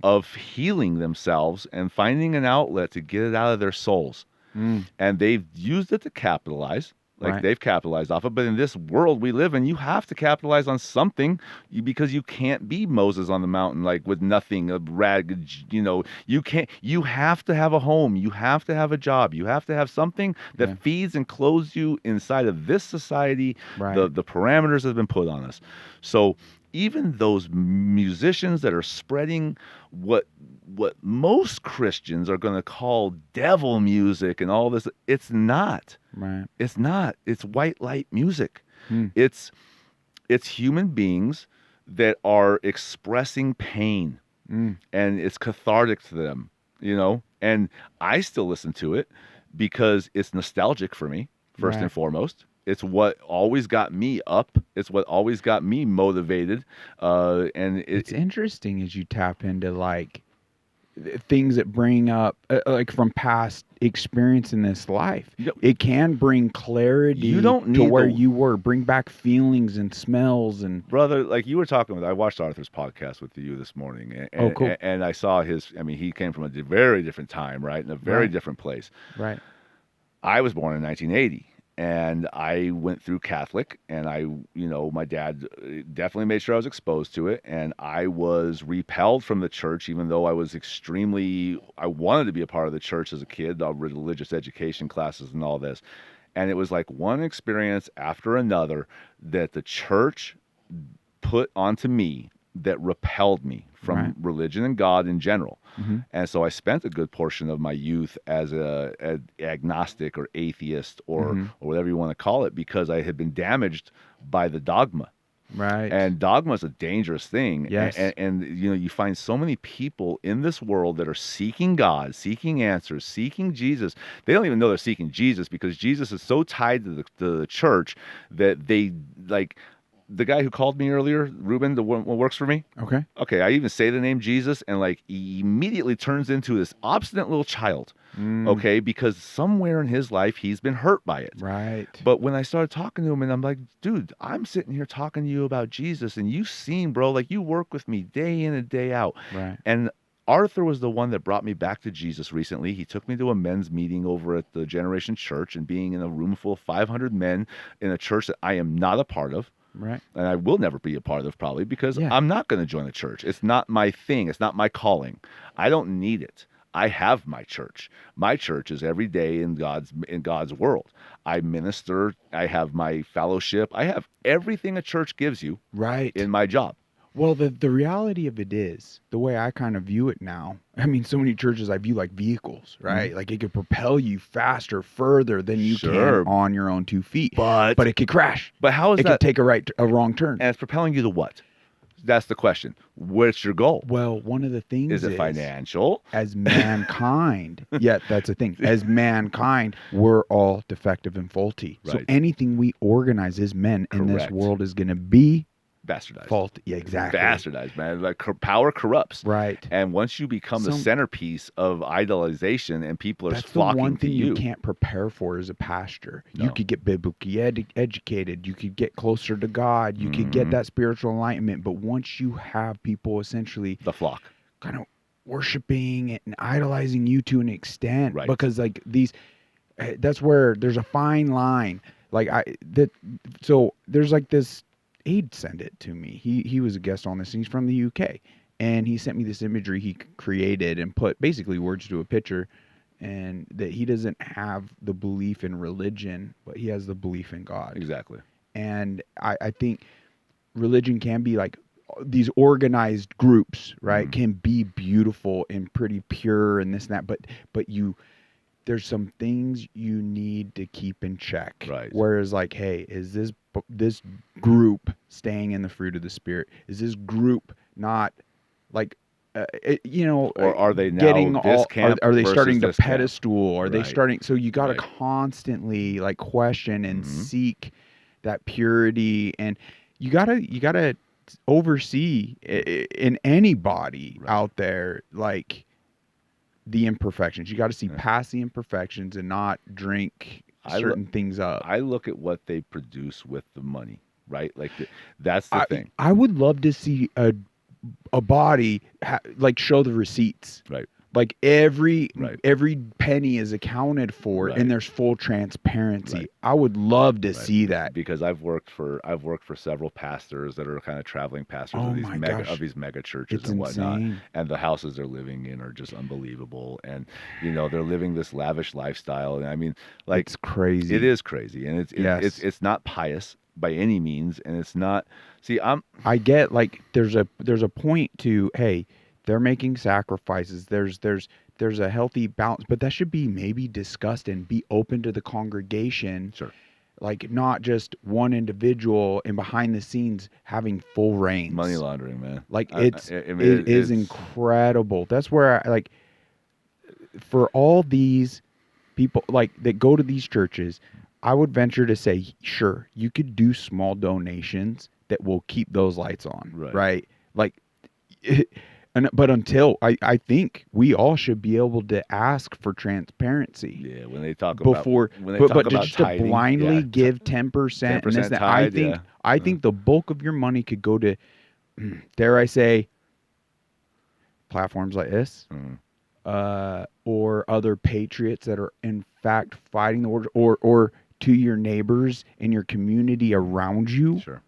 of healing themselves and finding an outlet to get it out of their souls. And they've used it to capitalize. Like, they've capitalized off it. But in this world we live in, you have to capitalize on something, because you can't be Moses on the mountain, like, with nothing, a rag, you can't. You have to have a home. You have to have a job. You have to have something that feeds and clothes you inside of this society, the parameters that have been put on us. So even those musicians that are spreading what most Christians are going to call devil music and all this, it's not. It's not. It's white light music. It's human beings that are expressing pain, and it's cathartic to them, And I still listen to it because it's nostalgic for me, first and foremost. It's what always got me up. It's what always got me motivated. And it's interesting as you tap into, like, things that bring up, like, from past experience in this life. It can bring clarity. You don't need to where you were. Bring back feelings and smells and. Brother, like you were talking with, I watched Arthur's podcast with you this morning. And, cool. And I saw he came from a very different time, right? In a very different place. Right. I was born in 1980. And I went through Catholic, and my dad definitely made sure I was exposed to it. And I was repelled from the church, even though I wanted to be a part of the church as a kid, the religious education classes and all this. And it was like one experience after another that the church put onto me that repelled me from religion and God in general. And so I spent a good portion of my youth as an agnostic or atheist or whatever you want to call it, because I had been damaged by the dogma. Right. And dogma is a dangerous thing. Yes. And you find so many people in this world that are seeking God, seeking answers, seeking Jesus. They don't even know they're seeking Jesus, because Jesus is so tied to the church that they, like, the guy who called me earlier, Ruben, the one who works for me. Okay, I even say the name Jesus, and like he immediately turns into this obstinate little child. Okay, because somewhere in his life he's been hurt by it. Right. But when I started talking to him, and I'm like, dude, I'm sitting here talking to you about Jesus, and you seem, bro, like you work with me day in and day out. Right. And Arthur was the one that brought me back to Jesus recently. He took me to a men's meeting over at the Generation Church, and being in a room full of 500 men in a church that I am not a part of. Right. And I will never be a part of, probably, because I'm not going to join the church. It's not my thing. It's not my calling. I don't need it. I have my church. My church is every day in God's world. I minister. I have my fellowship. I have everything a church gives you in my job. Well, the reality of it is, the way I kind of view it now, I mean, so many churches I view like vehicles, right? Like it could propel you faster, further than you can on your own 2 feet. But it could crash. But how is it that? It could take a wrong turn. And it's propelling you to what? That's the question. What's your goal? Well, one of the things is it financial? As mankind, that's the thing. As mankind, we're all defective and faulty. Right. So anything we organize as men in this world is going to be bastardized. Fault. Yeah, exactly. Bastardized, man. Like power corrupts. Right. And once you become the centerpiece of idolization and people are flocking to you. That's the one thing you can't prepare for as a pastor. No. You could get biblically educated. You could get closer to God. You could get that spiritual enlightenment. But once you have people essentially. The flock. Kind of worshiping and idolizing you to an extent. Right. Because like that's where there's a fine line. Like so there's like this. He'd send it to me. He was a guest on this, and he's from the UK. And he sent me this imagery he created and put basically words to a picture, and that he doesn't have the belief in religion, but he has the belief in God. Exactly. And I think religion can be like these organized groups, right? Can be beautiful and pretty pure and this and that, but there's some things you need to keep in check. Right. Whereas like, hey, is this group staying in the fruit of the Spirit? Is this group not like, or are they now getting this camp? Are they starting to pedestal? Camp? Are they starting? So you got to constantly like question and seek that purity, and you gotta oversee in anybody out there like the imperfections. You got to see past the imperfections and not drink certain things up. I look at what they produce with the money, right? Like that's the thing. I would love to see a body like show the receipts. Right. Like every penny is accounted for, and there's full transparency. Right. I would love to see that, because I've worked for several pastors that are kind of traveling pastors of these mega churches and whatnot, and the houses they're living in are just unbelievable, and they're living this lavish lifestyle, and I mean, like, it's crazy. It is crazy, and it's not pious by any means, and it's not. See, I get like there's a point to, hey, they're making sacrifices. There's a healthy balance, but that should be maybe discussed and be open to the congregation. Sure. Like not just one individual and behind the scenes having full reins. Money laundering, man. Like it is incredible. That's where I like, for all these people like that go to these churches, I would venture to say, sure, you could do small donations that will keep those lights on. Right. Like, but until I think we all should be able to ask for transparency. Yeah, when they talk about just tithing, to blindly give 10% and this, that, I think the bulk of your money could go to, dare I say, platforms like this, or other patriots that are in fact fighting the wars, or to your neighbors in your community around you. Sure.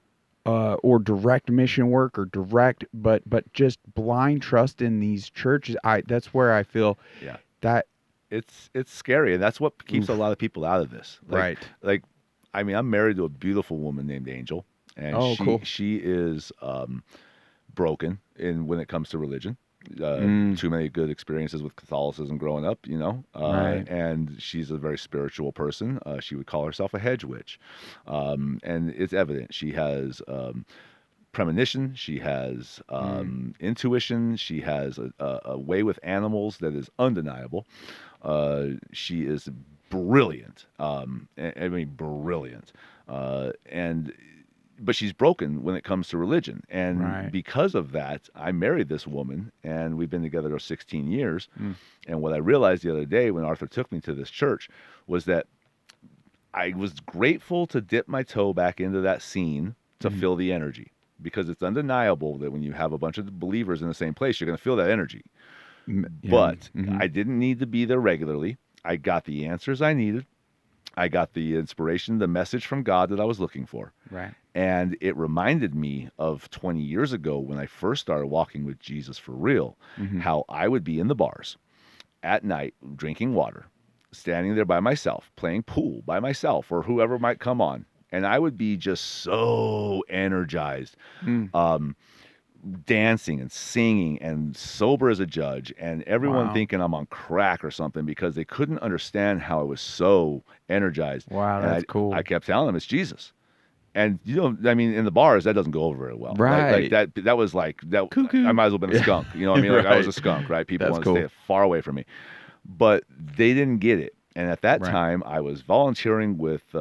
Or direct mission work, or direct, but just blind trust in these churches. That's where I feel that it's scary, and that's what keeps a lot of people out of this. Like, Like, I mean, I'm married to a beautiful woman named Angel, and she is broken when it comes to religion. Too many good experiences with Catholicism growing up, and she's a very spiritual person. She would call herself a hedge witch, and it's evident she has premonition, she has intuition, she has a way with animals that is undeniable. She is brilliant. I mean, brilliant, and but she's broken when it comes to religion. And Right. because of that, I married this woman, and we've been together 16 years. And what I realized the other day when Arthur took me to this church was that I was grateful to dip my toe back into that scene to feel the energy, because it's undeniable that when you have a bunch of believers in the same place, you're going to feel that energy. Yeah. But I didn't need to be there regularly. I got the answers I needed. I got the inspiration, the message from God that I was looking for. Right. And it reminded me of 20 years ago when I first started walking with Jesus for real, how I would be in the bars at night drinking water, standing there by myself, playing pool by myself or whoever might come on. And I would be just so energized, dancing and singing and sober as a judge, and everyone thinking I'm on crack or something because they couldn't understand how I was so energized. Wow, And that's cool. I kept telling them it's Jesus. And I mean, in the bars, that doesn't go over very well. Right. Like that was like that. Cuckoo. I might as well have been a skunk. You know what I mean? Like I was a Right. skunk, right? People That's want to cool. stay far away from me. But they didn't get it. And at that Right. time, I was volunteering with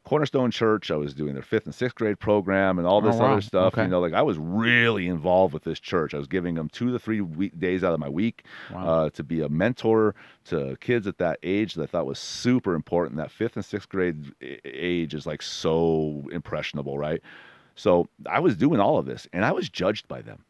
Cornerstone Church. I was doing their 5th and 6th grade program and all this wow. other stuff. Okay. You know, like I was really involved with this church. I was giving them 2 to 3 days out of my week to be a mentor to kids at that age that I thought was super important. That 5th and 6th grade age is like so impressionable, right? So I was doing all of this, and I was judged by them.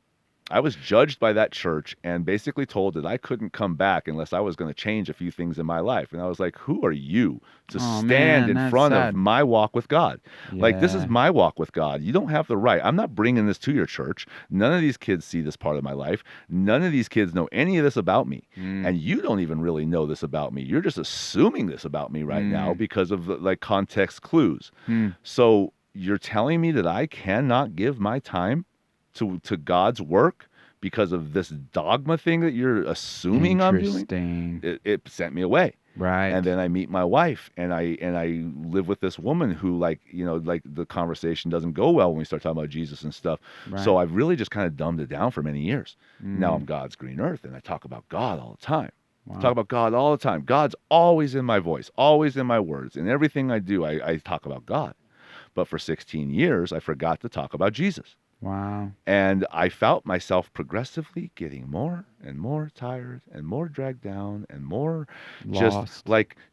I was judged by that church and basically told that I couldn't come back unless I was going to change a few things in my life. And I was like, who are you to stand man, in that's front sad. of my walk with God? Like, this is Yeah. my walk with God. You don't have the right. I'm not bringing this to your church. None of these kids see this part of my life. None of these kids know any of this about me. And you don't even really know this about me. You're just assuming this about me right now because of like context clues. So you're telling me that I cannot give my time to God's work because of this dogma thing that you're assuming I'm doing? Interesting. It sent me away. Right. And then I meet my wife, and I live with this woman who, like, you know, like the conversation doesn't go well when we start talking about Jesus and stuff. Right. So I've really just kind of dumbed it down for many years. Now I'm God's green earth, and I talk about God all the time. Wow. I talk about God all the time. God's always in my voice, always in my words. In everything I do, I talk about God. But for 16 years, I forgot to talk about Jesus. Wow. And I felt myself progressively getting more and more tired and more dragged down and more Lost.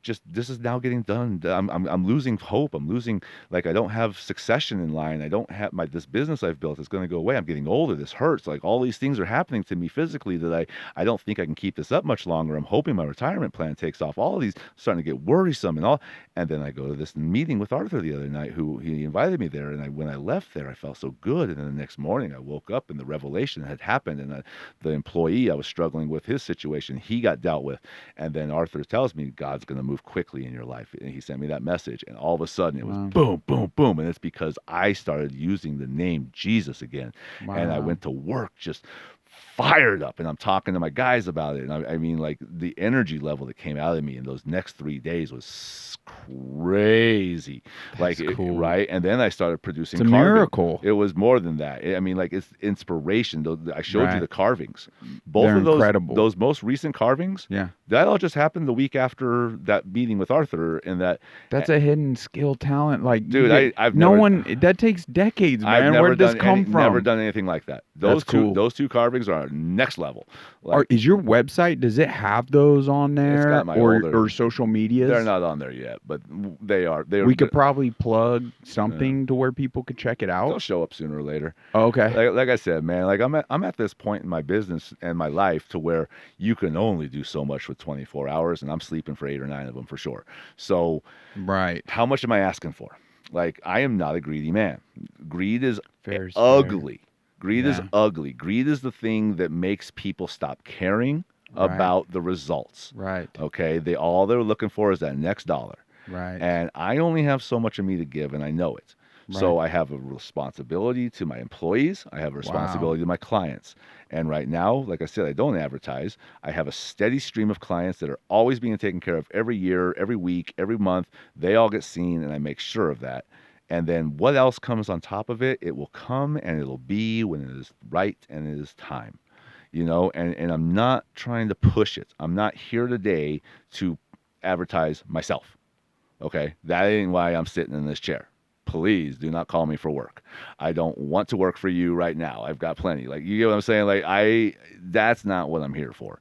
just this is now getting done. I'm losing hope. I'm losing, like, I don't have succession in line. I don't have this business I've built is going to go away. I'm getting older. This hurts. Like, all these things are happening to me physically that I don't think I can keep this up much longer. I'm hoping my retirement plan takes off. All of these starting to get worrisome and all. And then I go to this meeting with Arthur the other night, who he invited me there. And when I left there, I felt so good. And then the next morning I woke up and the revelation had happened. And the employee I was struggling with, his situation, he got dealt with. And then Arthur tells me God's going to move quickly in your life. And he sent me that message. And all of a sudden it was boom, boom, boom. And it's because I started using the name Jesus again. Wow. And I went to work just fired up, and I'm talking to my guys about it. And I mean, like, the energy level that came out of me in those next 3 days was crazy. That's cool. Right? And then I started producing It's a carving. miracle. It was more than that. I mean, like, it's inspiration. I showed you Right. the carvings. Both They're of those incredible. those most recent carvings, Yeah. that all just happened the week after that meeting with Arthur. And That's a hidden skill talent. Like, dude, I've no never, one, that takes decades, man. I've never Where did this done come from? Never done anything like that. That's cool. Those two carvings are next level. Like, Is your website, does it have those on there? got my or older- social medias? they're not on there yet, but they are. We could probably plug something to where people could check it They'll out. show up sooner or later. Oh, okay. Like I said, man, like I'm at this point in my business and my life to where you can only do so much with 24 hours, and I'm sleeping for 8 or 9 of them for sure. So Right. how much am I asking for? Like, I am not a greedy man. Greed is Fair is ugly. Greed is Yeah. ugly. Greed is the thing that makes people stop caring Right. about the results. Right. Okay? All they're looking for is that next dollar. Right. And I only have so much of me to give, and I know it. So I have a responsibility to my employees. I have a responsibility to my clients. And right now, like I said, I don't advertise. I have a steady stream of clients that are always being taken care of every year, every week, every month. They all get seen, and I make sure of that. And then what else comes on top of it? It will come, and it'll be when it is right and it is time. You know, and I'm not trying to push it. I'm not here today to advertise myself. Okay? That ain't why I'm sitting in this chair. please do not call me for work. I don't want to work for you right now. I've got plenty. Like, you get what I'm saying? Like, that's not what I'm here for.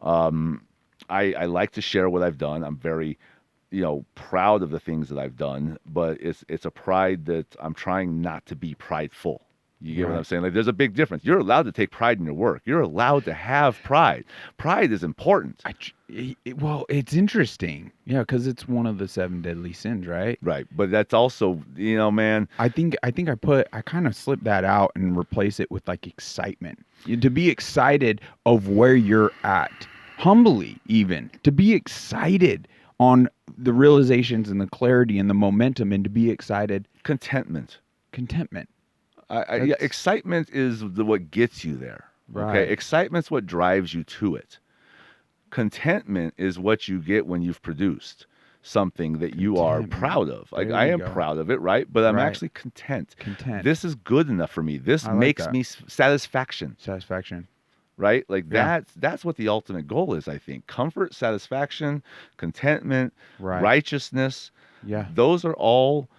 I like to share what I've done. I'm very, proud of the things that I've done, but it's a pride that I'm trying not to be prideful. You get what I'm saying? Like, there's a big difference. You're allowed to take pride in your work. You're allowed to have pride. Pride is important. Well, it's interesting. Yeah, because it's one of the 7 deadly sins, right? Right. But that's also, man. I think I kind of slipped that out and replace it with like excitement. To be excited of where you're at. Humbly, even. To be excited on the realizations and the clarity and the momentum, and to be excited. Contentment. Yeah, excitement is what gets you there. Right. Okay, excitement's what drives you to it. Contentment is what you get when you've produced something that you are proud of. Like, I am proud of it, right? But I'm actually content. This is good enough for me. This makes me satisfaction. Right? Like, that's what the ultimate goal is, I think. Comfort, satisfaction, contentment, righteousness. Yeah. Those are all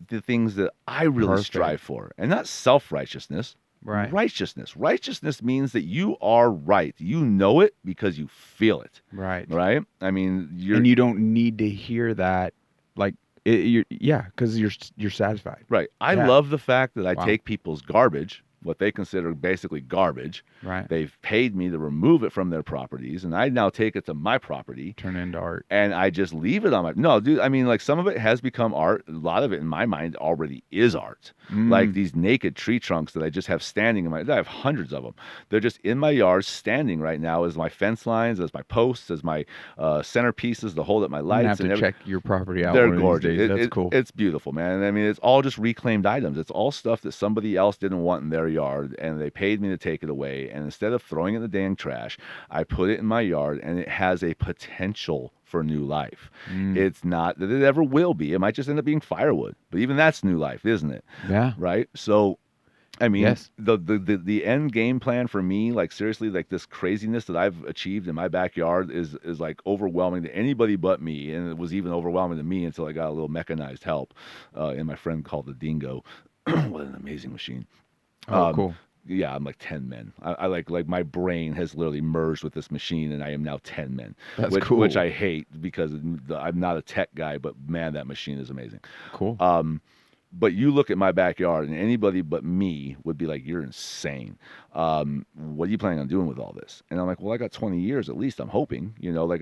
the things that I really strive for. And not self-righteousness. Right. Righteousness. Righteousness means that you are right. You know it because you feel it. Right. Right? I mean, and you don't need to hear that. Like, because you're satisfied. Right. I love the fact that I take people's garbage, what they consider basically garbage. Right. They've paid me to remove it from their properties, and I now take it to my property. Turn it into art. And I just leave it on my... No, dude, I mean, like, some of it has become art. A lot of it, in my mind, already is art. Like these naked tree trunks that I just have standing in my... I have hundreds of them. They're just in my yard, standing right now as my fence lines, as my posts, as my centerpieces to hold up my lights. You have to check your property out. They're gorgeous. That's cool. It's beautiful, man. I mean, it's all just reclaimed items. It's all stuff that somebody else didn't want in their yard, and they paid me to take it away. And instead of throwing it in the dang trash, I put it in my yard, and it has a potential for new life. It's not that it ever will be. It might just end up being firewood, but even that's new life, isn't it? Yeah. Right. So, I mean, the end game plan for me, like, seriously, like, this craziness that I've achieved in my backyard is like overwhelming to anybody but me, and it was even overwhelming to me until I got a little mechanized help, and my friend called the Dingo. What an amazing machine! Cool. Yeah, I'm like 10 men. I like my brain has literally merged with this machine, and I am now 10 men. That's cool. Which I hate because I'm not a tech guy, but man, that machine is amazing. Cool. But you look at my backyard, and anybody but me would be like, "You're insane. What are you planning on doing with all this?" And I'm like, "Well, I got 20 years at least. I'm hoping, like,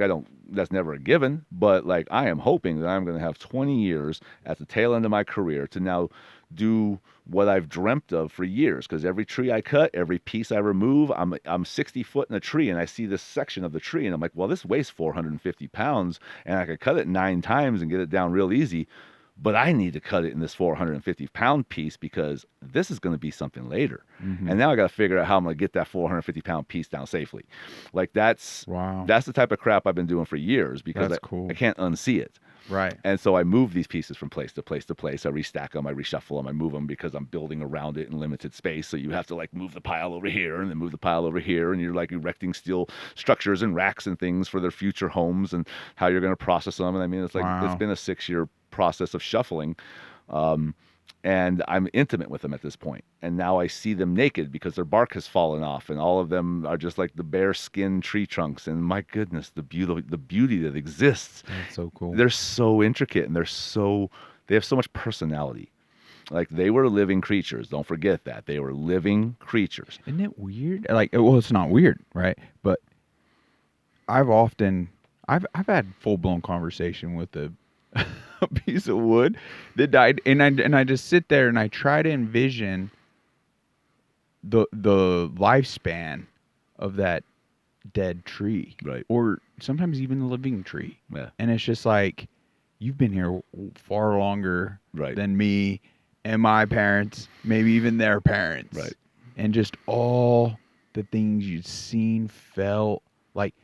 that's never a given, but like, I am hoping that I'm going to have 20 years at the tail end of my career to now do what I've dreamt of for years. Because every tree I cut, every piece I remove, I'm 60 foot in a tree, and I see this section of the tree, and I'm like, well, this weighs 450 pounds, and I could cut it 9 times and get it down real easy. But I need to cut it in this 450-pound piece because this is going to be something later. And now I got to figure out how I'm going to get that 450-pound piece down safely. Like, that's the type of crap I've been doing for years because I can't unsee it. Right. And so I move these pieces from place to place to place. I restack them, I reshuffle them, I move them because I'm building around it in limited space. So you have to, like, move the pile over here and then move the pile over here. And you're, like, erecting steel structures and racks and things for their future homes and how you're going to process them. And I mean, it's like, it's been a 6-year process of shuffling, and I'm intimate with them at this point. And now I see them naked because their bark has fallen off, and all of them are just like the bare skin tree trunks. And my goodness, the beauty that exists. That's so cool. They're so intricate, and they have so much personality. Like, they were living creatures. Don't forget that they were living creatures. Isn't it weird? Like, well, it's not weird, right? But I've had full-blown conversation with a piece of wood that died, and I just sit there and I try to envision the lifespan of that dead tree, right? Or sometimes even the living tree. Yeah. And it's just like, you've been here far longer than me and my parents, maybe even their parents, right? And just all the things you'd seen, felt, like,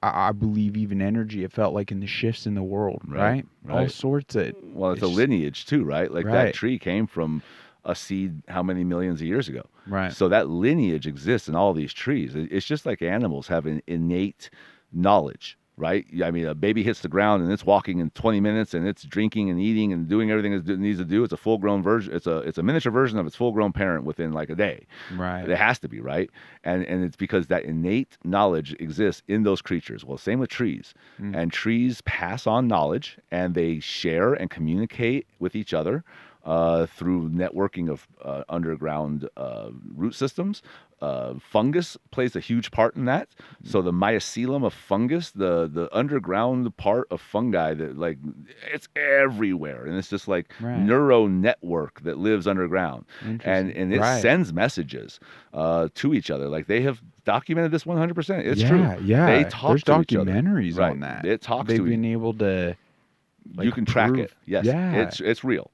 I believe even energy, it felt like in the shifts in the world, right? All sorts of... Well, it's a lineage too, right? Like, that tree came from a seed how many millions of years ago? Right. So that lineage exists in all these trees. It's just like animals have an innate knowledge. right? I mean, a baby hits the ground and it's walking in 20 minutes and it's drinking and eating and doing everything it needs to do. It's a full-grown version. It's a miniature version of its full-grown parent within like a day. Right. It has to be, right? And it's because that innate knowledge exists in those creatures. Well, same with trees. And trees pass on knowledge and they share and communicate with each other through networking of underground root systems. Fungus plays a huge part in that. So the mycelium of fungus, the underground part of fungi, that like it's everywhere, and it's just like neuro network that lives underground, and it sends messages to each other. Like they have documented this 100%. It's true. Yeah, they talk there's to documentaries each other. on that. It talks They've to been able to. Like, you can track it. Yes, it's real.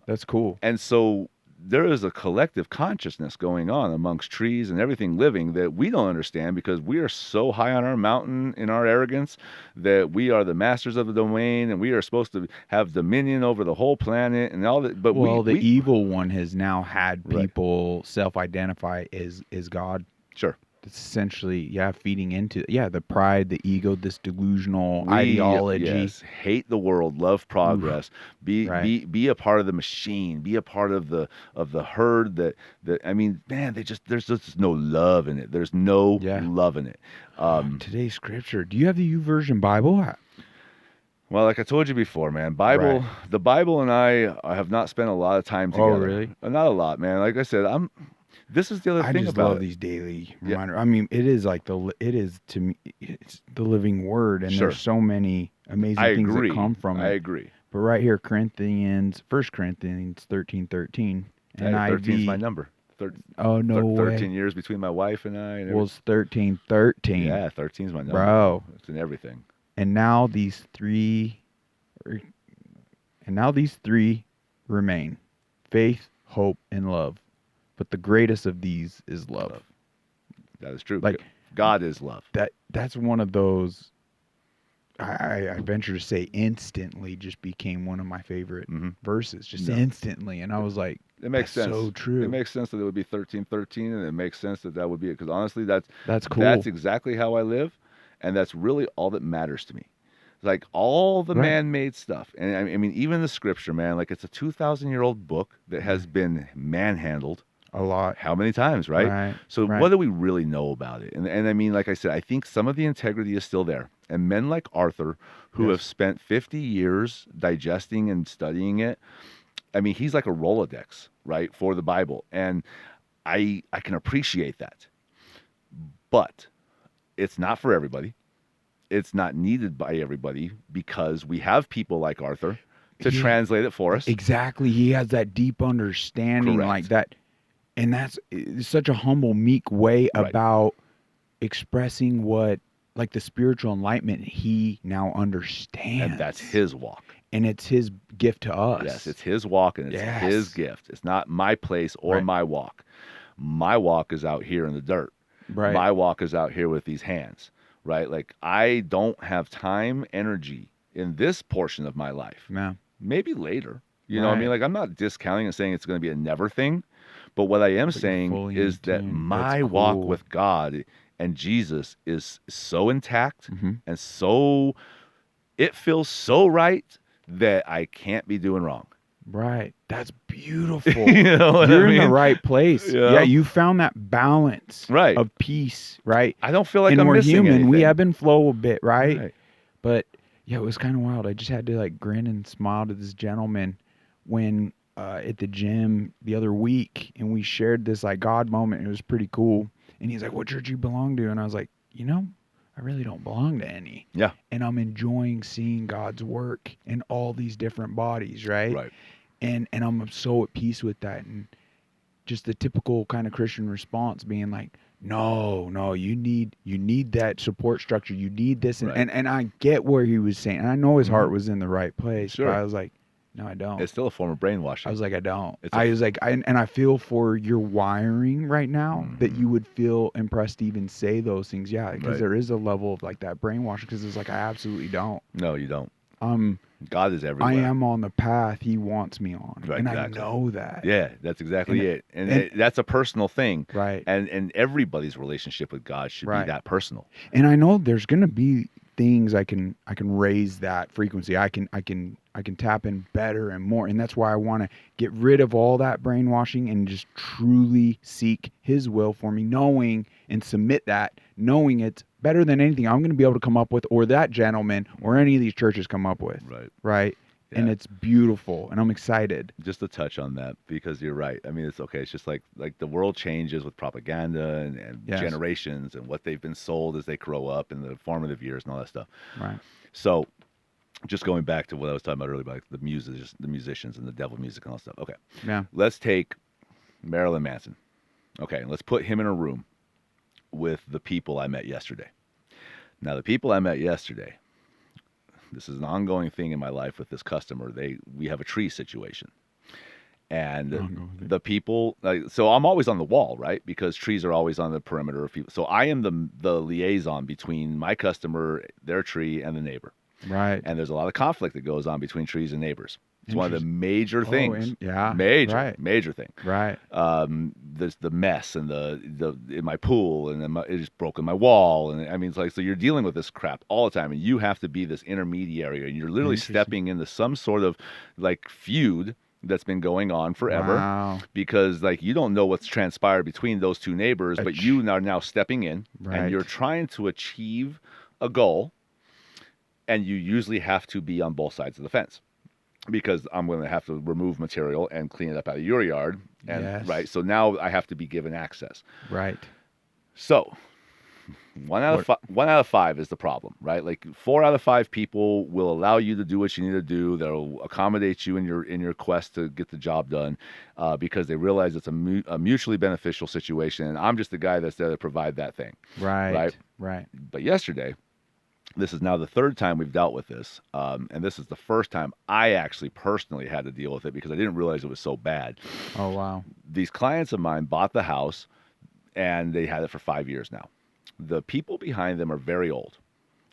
That's cool. And so there is a collective consciousness going on amongst trees and everything living that we don't understand because we are so high on our mountain in our arrogance that we are the masters of the domain and we are supposed to have dominion over the whole planet and all that. But the evil one has now had people self-identify as God. Sure. It's essentially, feeding into, the pride, the ego, this delusional ideology. Yes, hate the world, love progress, be a part of the machine, be a part of the herd. That I mean, man, there's just no love in it. There's no love in it. Today's scripture. Do you have the YouVersion Bible? Well, like I told you before, man, the Bible and I have not spent a lot of time together. Oh, really? Not a lot, man. Like I said, this is the other thing about I just love these daily reminders. I mean, it is to me, it's the living word, and there's so many amazing things that come from it. I agree. But right here, 1 Corinthians 13:13, and 13 is my number. Oh, no way. 13 years between my wife and I. Well, it's 13:13. Yeah, 13 is my number. Bro. It's in everything. And now these three remain: faith, hope, and love. But the greatest of these is love. That is true. Like God is love. That's one of those. I venture to say, instantly just became one of my favorite verses. Just instantly, and I was like, it makes sense. So true. It makes sense that it would be 13:13, and it makes sense that would be it. Because honestly, that's cool. That's exactly how I live, and that's really all that matters to me. Like all the man-made stuff, and I mean, even the scripture, man. Like it's a 2,000-year-old book that has been manhandled. A lot. How many times, right? So what do we really know about it? And I mean, like I said, I think some of the integrity is still there. And men like Arthur, who have spent 50 years digesting and studying it, I mean, he's like a Rolodex, right, for the Bible. And I can appreciate that. But it's not for everybody. It's not needed by everybody because we have people like Arthur to translate it for us. Exactly. He has that deep understanding like that. And that's such a humble, meek way about expressing what, like the spiritual enlightenment he now understands. And that's his walk. And it's his gift to us. Yes, it's his walk and it's his gift. It's not my place or my walk. My walk is out here in the dirt. Right. My walk is out here with these hands, right? Like I don't have time, energy in this portion of my life. Yeah. Maybe later. You know what I mean? Like I'm not discounting and saying it's going to be a never thing. But what I am saying is that my walk with God and Jesus is so intact and so, it feels so right that I can't be doing wrong. Right. That's beautiful. You know what You're I mean? in the right place. Yeah, you found that balance of peace, right? I don't feel like and I'm we're missing human. anything. We ebb and flow a bit, right? But yeah, it was kind of wild. I just had to like grin and smile to this gentleman when at the gym the other week, and we shared this like God moment. It was pretty cool. And he's like, "What church you belong to?" And I was like, I really don't belong to any. Yeah. And I'm enjoying seeing God's work in all these different bodies, right? Right. And I'm so at peace with that. And just the typical kind of Christian response being like, no, you need that support structure. You need this. And I get where he was saying, and I know his heart was in the right place. Sure. But I was like, no, I don't. It's still a form of brainwashing. I was like, I don't. And I feel for your wiring right now that you would feel impressed to even say those things. Yeah, because there is a level of like that brainwashing. Because it's like I absolutely don't. No, you don't. God is everywhere. I am on the path He wants me on, and exactly. I know that. Yeah, that's exactly it. And that's a personal thing, right? And everybody's relationship with God should be that personal. And I know there's going to be things I can raise that frequency. I can tap in better and more. And that's why I want to get rid of all that brainwashing and just truly seek his will for me, knowing and submit that, knowing it's better than anything I'm going to be able to come up with, or that gentleman or any of these churches come up with. Right. Yeah. And it's beautiful, and I'm excited. Just to touch on that, because you're right. I mean, it's okay. It's just like the world changes with propaganda and generations and what they've been sold as they grow up in the formative years and all that stuff. Right. So, just going back to what I was talking about earlier, about the musicians and the devil music and all that stuff. Okay. Yeah. Let's take Marilyn Manson. Okay, let's put him in a room with the people I met yesterday. Now, the people I met yesterday. This is an ongoing thing in my life with this customer. We have a tree situation, and the people. So I'm always on the wall, right? Because trees are always on the perimeter of people. So I am the liaison between my customer, their tree, and the neighbor. Right. And there's a lot of conflict that goes on between trees and neighbors. It's one of the major things. Major thing. Right. There's the mess and the in my pool, and then it just broken my wall, and I mean, it's like, so you're dealing with this crap all the time, and you have to be this intermediary, and you're literally stepping into some sort of like feud that's been going on forever. Wow. Because like you don't know what's transpired between those two neighbors, but you are now stepping in, and you're trying to achieve a goal, and you usually have to be on both sides of the fence. Because I'm going to have to remove material and clean it up out of your yard. And right. So now I have to be given access. Right. So one out of five is the problem, right? Like 4 out of 5 people will allow you to do what you need to do. They'll accommodate you in your quest to get the job done, because they realize it's a mutually beneficial situation. And I'm just the guy that's there to provide that thing. Right. But yesterday, this is now the 3rd time we've dealt with this, and this is the first time I actually personally had to deal with it because I didn't realize it was so bad. Oh, wow. These clients of mine bought the house, and they had it for 5 years now. The people behind them are very old,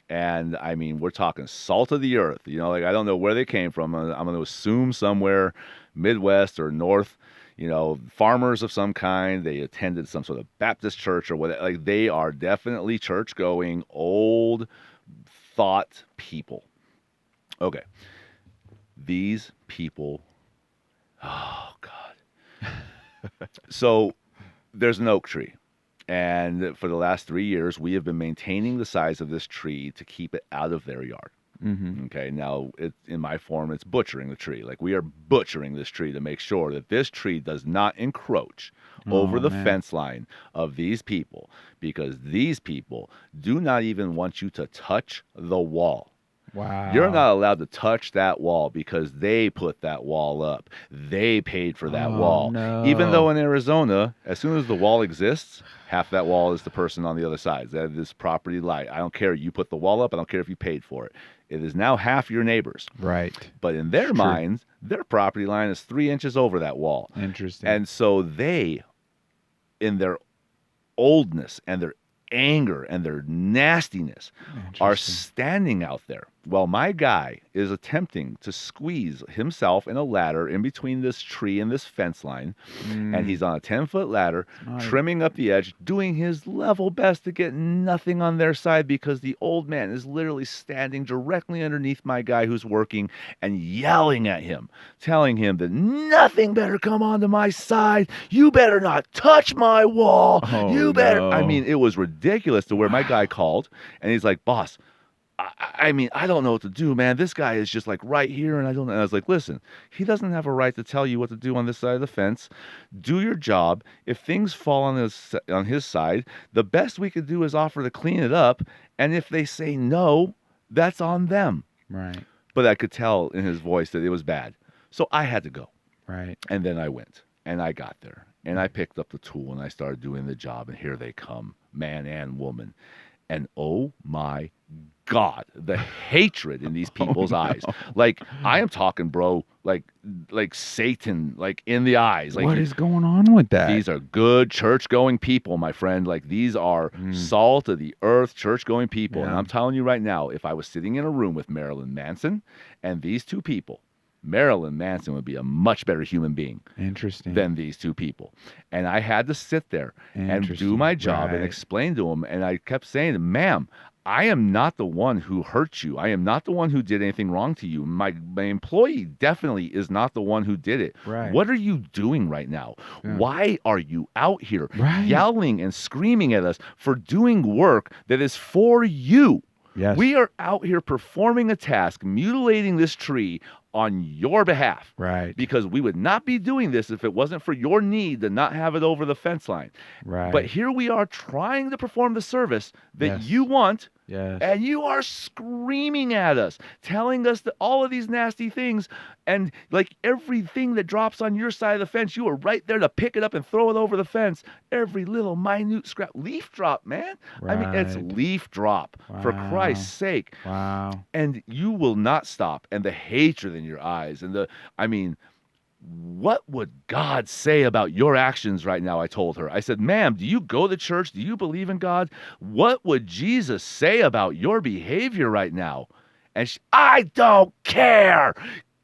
and I mean, we're talking salt of the earth. You know, like I don't know where they came from. I'm going to assume somewhere Midwest or North. You know, farmers of some kind. They attended some sort of Baptist church or whatever. Like they are definitely church-going, old thought people. Okay. These people, oh God. So there's an oak tree. And for the last 3 years, we have been maintaining the size of this tree to keep it out of their yard. Mm-hmm. Okay. Now, in my form, it's butchering the tree. Like we are butchering this tree to make sure that this tree does not encroach over the fence line of these people, because these people do not even want you to touch the wall. Wow. You're not allowed to touch that wall because they put that wall up. They paid for that wall. No. Even though in Arizona, as soon as the wall exists, half that wall is the person on the other side. That is property right. I don't care. You put the wall up. I don't care if you paid for it. It is now half your neighbors. Right. But in their minds, their property line is 3 inches over that wall. Interesting. And so they, in their oldness and their anger and their nastiness, are standing out there while my guy is attempting to squeeze himself in a ladder in between this tree and this fence line. And he's on a 10-foot ladder, trimming up the edge, doing his level best to get nothing on their side, because the old man is literally standing directly underneath my guy who's working and yelling at him, telling him that nothing better come onto my side. You better not touch my wall. You better. No. I mean, it was ridiculous to where my guy called and he's like, boss, I mean, I don't know what to do, man. This guy is just like right here, and I don't know. And I was like, listen, he doesn't have a right to tell you what to do on this side of the fence. Do your job. If things fall on his side, the best we could do is offer to clean it up. And if they say no, that's on them. Right. But I could tell in his voice that it was bad. So I had to go. Right. And then I went, and I got there, and I picked up the tool, and I started doing the job, and here they come, man and woman. And oh my God, the hatred in these people's eyes. Like, I am talking, bro, like Satan, like in the eyes. Like, what is going on with that? These are good church-going people, my friend. Like, these are salt of the earth, church-going people. Yeah. And I'm telling you right now, if I was sitting in a room with Marilyn Manson and these two people, Marilyn Manson would be a much better human being than these two people. And I had to sit there and do my job and explain to him. And I kept saying to him, ma'am, I am not the one who hurt you. I am not the one who did anything wrong to you. My employee definitely is not the one who did it. Right. What are you doing right now? Yeah. Why are you out here right. yelling and screaming at us for doing work that is for you? Yes. We are out here performing a task, mutilating this tree on your behalf. Right. Because we would not be doing this if it wasn't for your need to not have it over the fence line. Right. But here we are trying to perform the service that you want. Yes. And you are screaming at us, telling us that all of these nasty things, and like everything that drops on your side of the fence, you are right there to pick it up and throw it over the fence. Every little minute scrap, leaf drop, man. Right. I mean, it's leaf drop, for Christ's sake. Wow. And you will not stop. And the hatred in your eyes, and what would God say about your actions right now? I told her. I said, ma'am, do you go to church? Do you believe in God? What would Jesus say about your behavior right now? And I don't care.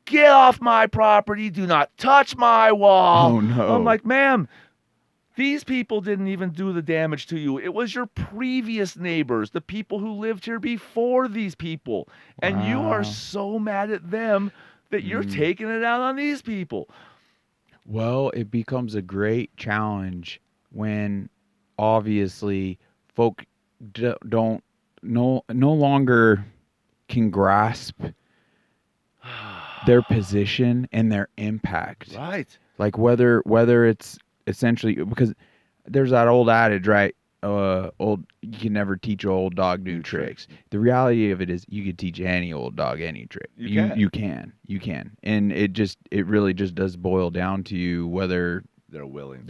Get off my property. Do not touch my wall. Oh, no. I'm like, ma'am, these people didn't even do the damage to you. It was your previous neighbors, the people who lived here before these people. And you are so mad at them that you're taking it out on these people. Well, it becomes a great challenge when obviously folk no longer can grasp their position and their impact. Right. Like whether it's essentially, because there's that old adage, right? You can never teach an old dog new tricks. The reality of it is you can teach any old dog any trick. You can. And it really just does boil down to you whether they're willing.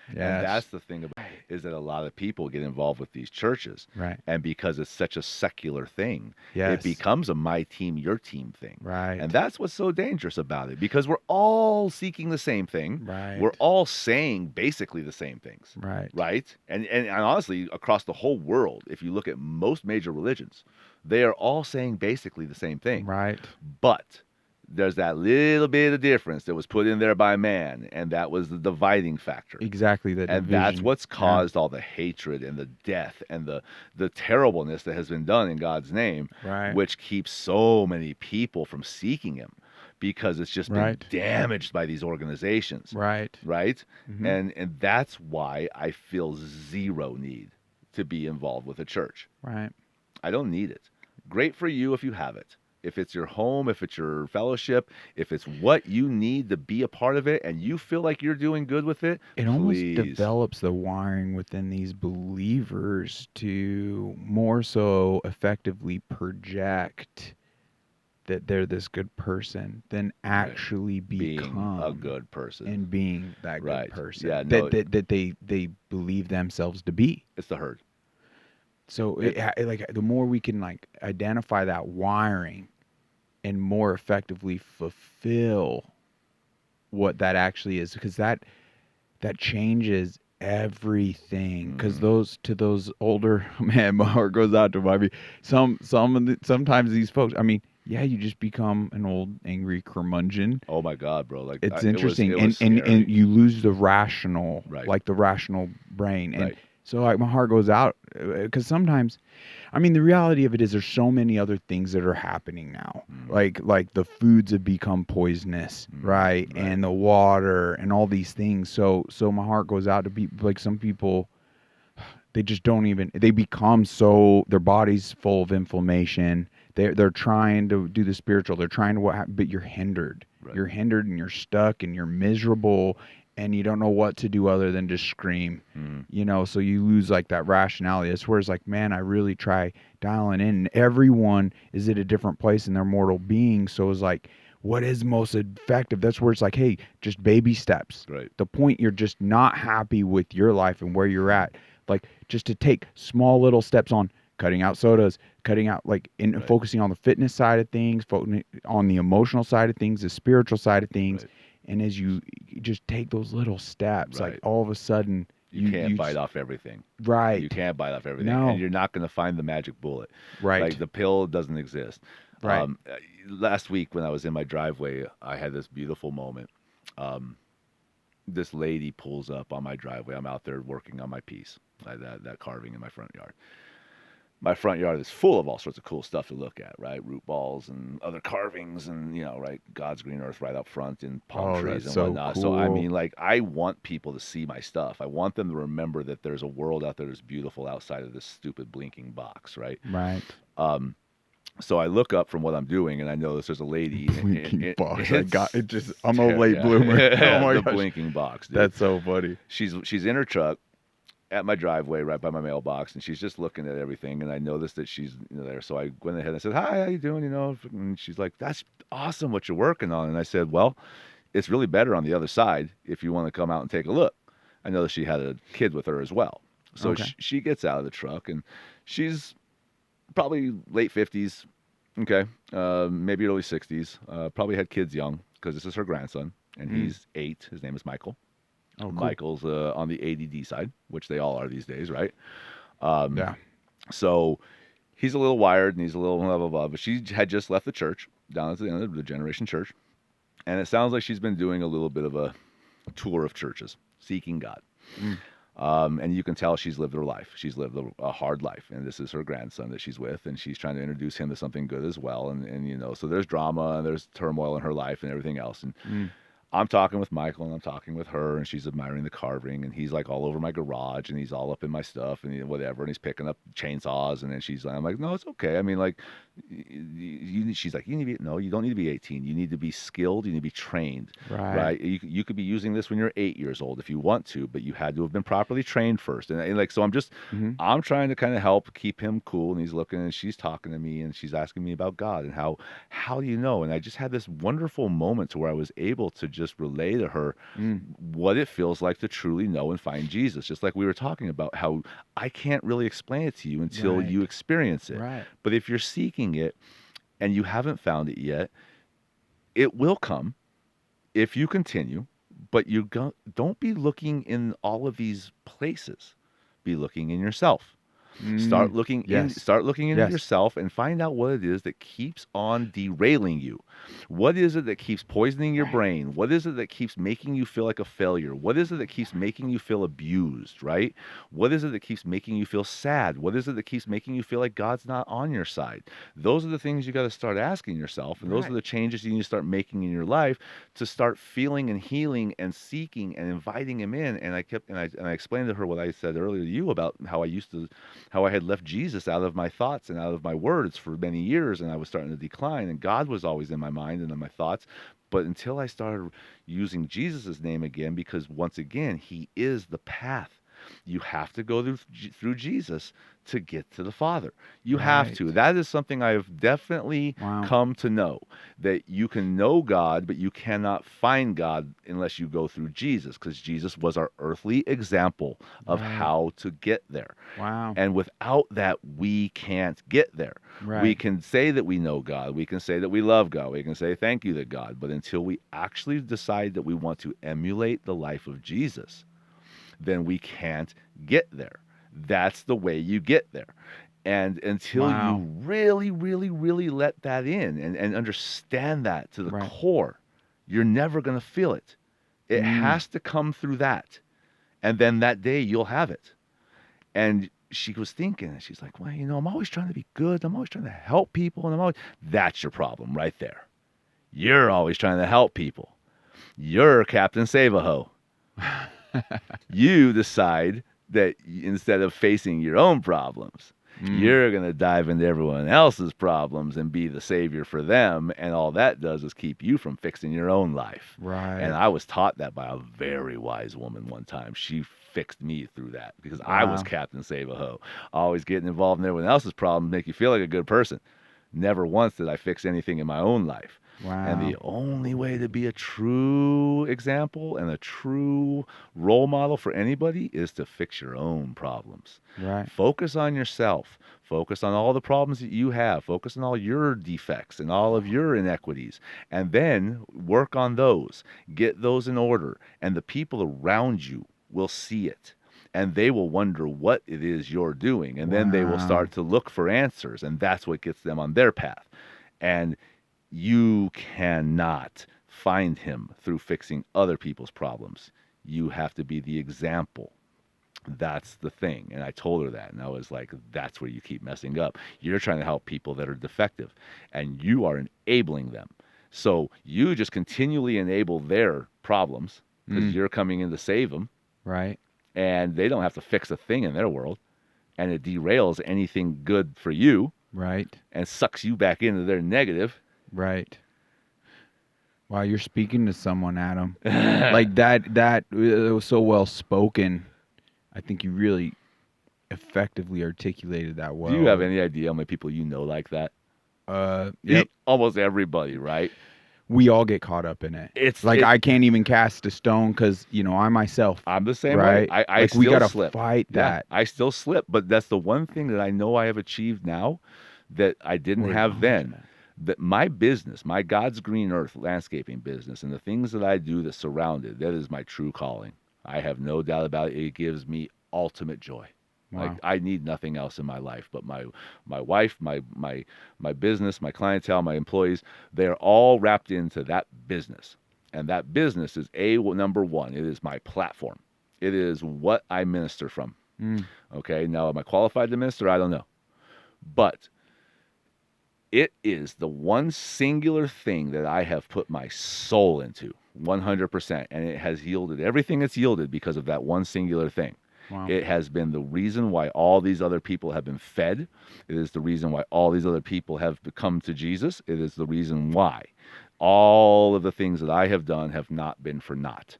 Yes. And that's the thing about it, is that a lot of people get involved with these churches. Right. And because it's such a secular thing, yes. it becomes a my team, your team thing. Right. And that's what's so dangerous about it, because we're all seeking the same thing. Right. We're all saying basically the same things. Right. Right. And honestly, across the whole world, if you look at most major religions, they are all saying basically the same thing. Right. But there's that little bit of difference that was put in there by man, and that was the dividing factor. Exactly. And that's what's caused all the hatred and the death and the terribleness that has been done in God's name, right. which keeps so many people from seeking him, because it's just been damaged by these organizations. Right. Right? Mm-hmm. And that's why I feel zero need to be involved with a church. Right. I don't need it. Great for you if you have it. If it's your home, if it's your fellowship, if it's what you need to be a part of it and you feel like you're doing good with it, it almost develops the wiring within these believers to more so effectively project that they're this good person than actually become a good person and being that good person that they believe themselves to be. It's the herd. So like the more we can like identify that wiring and more effectively fulfill what that actually is, because that changes everything. Because those older, man, my heart goes out to Bobby. Sometimes these folks, I mean, yeah, you just become an old angry curmudgeon. Oh my God, bro! Like it's interesting, it was and you lose the rational, right. like the rational brain, and right. So like my heart goes out, because sometimes, I mean, the reality of it is there's so many other things that are happening now. Like the foods have become poisonous, right? And the water and all these things. So my heart goes out to people, like some people, they just don't even, they become so, their body's full of inflammation. They're trying to do the spiritual. They're trying to but you're hindered. Right. You're hindered and you're stuck and you're miserable. And you don't know what to do other than just scream, so you lose like that rationality. That's where it's like, man, I really try dialing in. And everyone is at a different place in their mortal being. So it's like, what is most effective? That's where it's like, hey, just baby steps. Right. The point you're just not happy with your life and where you're at, like just to take small little steps on cutting out sodas, cutting out focusing on the fitness side of things, focusing on the emotional side of things, the spiritual side of things. Right. And as you just take those little steps, like all of a sudden you can't bite off everything. Right. You can't bite off everything. No. And you're not going to find the magic bullet. Right. Like the pill doesn't exist. Right. last week when I was in my driveway, I had this beautiful moment. Um, this lady pulls up on my driveway. I'm out there working on my piece, that carving in my front yard. My front yard is full of all sorts of cool stuff to look at, right? Root balls and other carvings, and right, God's green earth right up front, and palm Oh, trees that's and so whatnot. So I cool. mean, like, I want people to see my stuff. I want them to remember that there's a world out there that's beautiful outside of this stupid blinking box, right? Right. Um, so I look up from what I'm doing, and I notice there's a lady. Blinking box. I got It's it. Just I'm a late bloomer. Oh my the gosh, blinking box, dude. that's so funny. She's in her truck at my driveway, right by my mailbox, and she's just looking at everything. And I noticed that she's there, so I went ahead and I said, "Hi, how you doing?" And she's like, "That's awesome, what you're working on." And I said, "Well, it's really better on the other side if you want to come out and take a look." I noticed she had a kid with her as well, so Okay. she gets out of the truck, and she's probably late 50s. Okay, maybe early 60s. Probably had kids young because this is her grandson, and he's 8. His name is Michael. Oh, cool. Michael's on the ADD side, which they all are these days, right? Um, Yeah. so he's a little wired and he's a little blah, blah, blah. But she had just left the church down at the end of the Generation Church. And it sounds like she's been doing a little bit of a tour of churches, seeking God. Mm. And you can tell she's lived her life. She's lived a hard life. And this is her grandson that she's with. And she's trying to introduce him to something good as well. And so there's drama and there's turmoil in her life and everything else. And I'm talking with Michael and I'm talking with her, and she's admiring the carving, and he's like all over my garage, and he's all up in my stuff and whatever, and he's picking up chainsaws, and then I'm like, no, it's okay. I mean, like, she's like, no, you don't need to be 18. You need to be skilled. You need to be trained, right? You could be using this when you're 8 years old if you want to, but you had to have been properly trained first. And like, so I'm trying to kind of help keep him cool, and he's looking, and she's talking to me, and she's asking me about God and how do you know? And I just had this wonderful moment to where I was able to just relay to her what it feels like to truly know and find Jesus. Just like we were talking about how I can't really explain it to you until you experience it. Right. But if you're seeking it and you haven't found it yet, it will come if you continue, but don't be looking in all of these places. Be looking in yourself. Start looking into yourself and find out what it is that keeps on derailing you. What is it that keeps poisoning your brain? What is it that keeps making you feel like a failure? What is it that keeps making you feel abused, right? What is it that keeps making you feel sad? What is it that keeps making you feel like God's not on your side? Those are the things you got to start asking yourself, and those are the changes you need to start making in your life to start feeling and healing and seeking and inviting him in. And I explained to her what I said earlier to you about how I had left Jesus out of my thoughts and out of my words for many years, and I was starting to decline, and God was always in my mind and in my thoughts. But until I started using Jesus' name again, because once again, he is the path. You have to go through Jesus to get to the Father. You have to. That is something I have definitely come to know, that you can know God, but you cannot find God unless you go through Jesus, because Jesus was our earthly example of how to get there. Wow. And without that, we can't get there. Right. We can say that we know God. We can say that we love God. We can say thank you to God. But until we actually decide that we want to emulate the life of Jesus, then we can't get there. That's the way you get there. And until you really, really, really let that in and understand that to the core, you're never going to feel it. It has to come through that. And then that day you'll have it. And she was thinking, and she's like, well, I'm always trying to be good. I'm always trying to help people. And that's your problem right there. You're always trying to help people. You're Captain Save-A-Ho. You decide that instead of facing your own problems, you're going to dive into everyone else's problems and be the savior for them. And all that does is keep you from fixing your own life. Right. And I was taught that by a very wise woman one time. She fixed me through that because I was Captain Save-A-Ho. Always getting involved in everyone else's problems make you feel like a good person. Never once did I fix anything in my own life. Wow. And the only way to be a true example and a true role model for anybody is to fix your own problems. Right. Focus on yourself. Focus on all the problems that you have. Focus on all your defects and all of your inequities. And then work on those. Get those in order. And the people around you will see it. And they will wonder what it is you're doing. And then they will start to look for answers. And that's what gets them on their path. And You cannot find him through fixing other people's problems. You have to be the example. That's the thing. And I told her that. And I was like, that's where you keep messing up. You're trying to help people that are defective, and you are enabling them. So you just continually enable their problems because you're coming in to save them. Right. And they don't have to fix a thing in their world. And it derails anything good for you. Right. And sucks you back into their negative. Right. Wow, you're speaking to someone, Adam. Like that it was so well spoken. I think you really effectively articulated that well. Do you have any idea how many people you know like that? Yep. Almost everybody, right? We all get caught up in it. It's like I can't even cast a stone because I myself. I'm the same right? way. I like still we gotta slip. fight that. I still slip, but that's the one thing that I know I have achieved now that I didn't have then. That my business, my God's Green Earth landscaping business, and the things that I do that surround it, that is my true calling. I have no doubt about it. It gives me ultimate joy. Wow. Like I need nothing else in my life, but my wife, my business, my clientele, my employees, they're all wrapped into that business. And that business is number one. It is my platform. It is what I minister from. Okay. Now, am I qualified to minister? I don't know. But it is the one singular thing that I have put my soul into 100%. And it has yielded everything it's yielded because of that one singular thing. Wow. It has been the reason why all these other people have been fed. It is the reason why all these other people have come to Jesus. It is the reason why all of the things that I have done have not been for naught.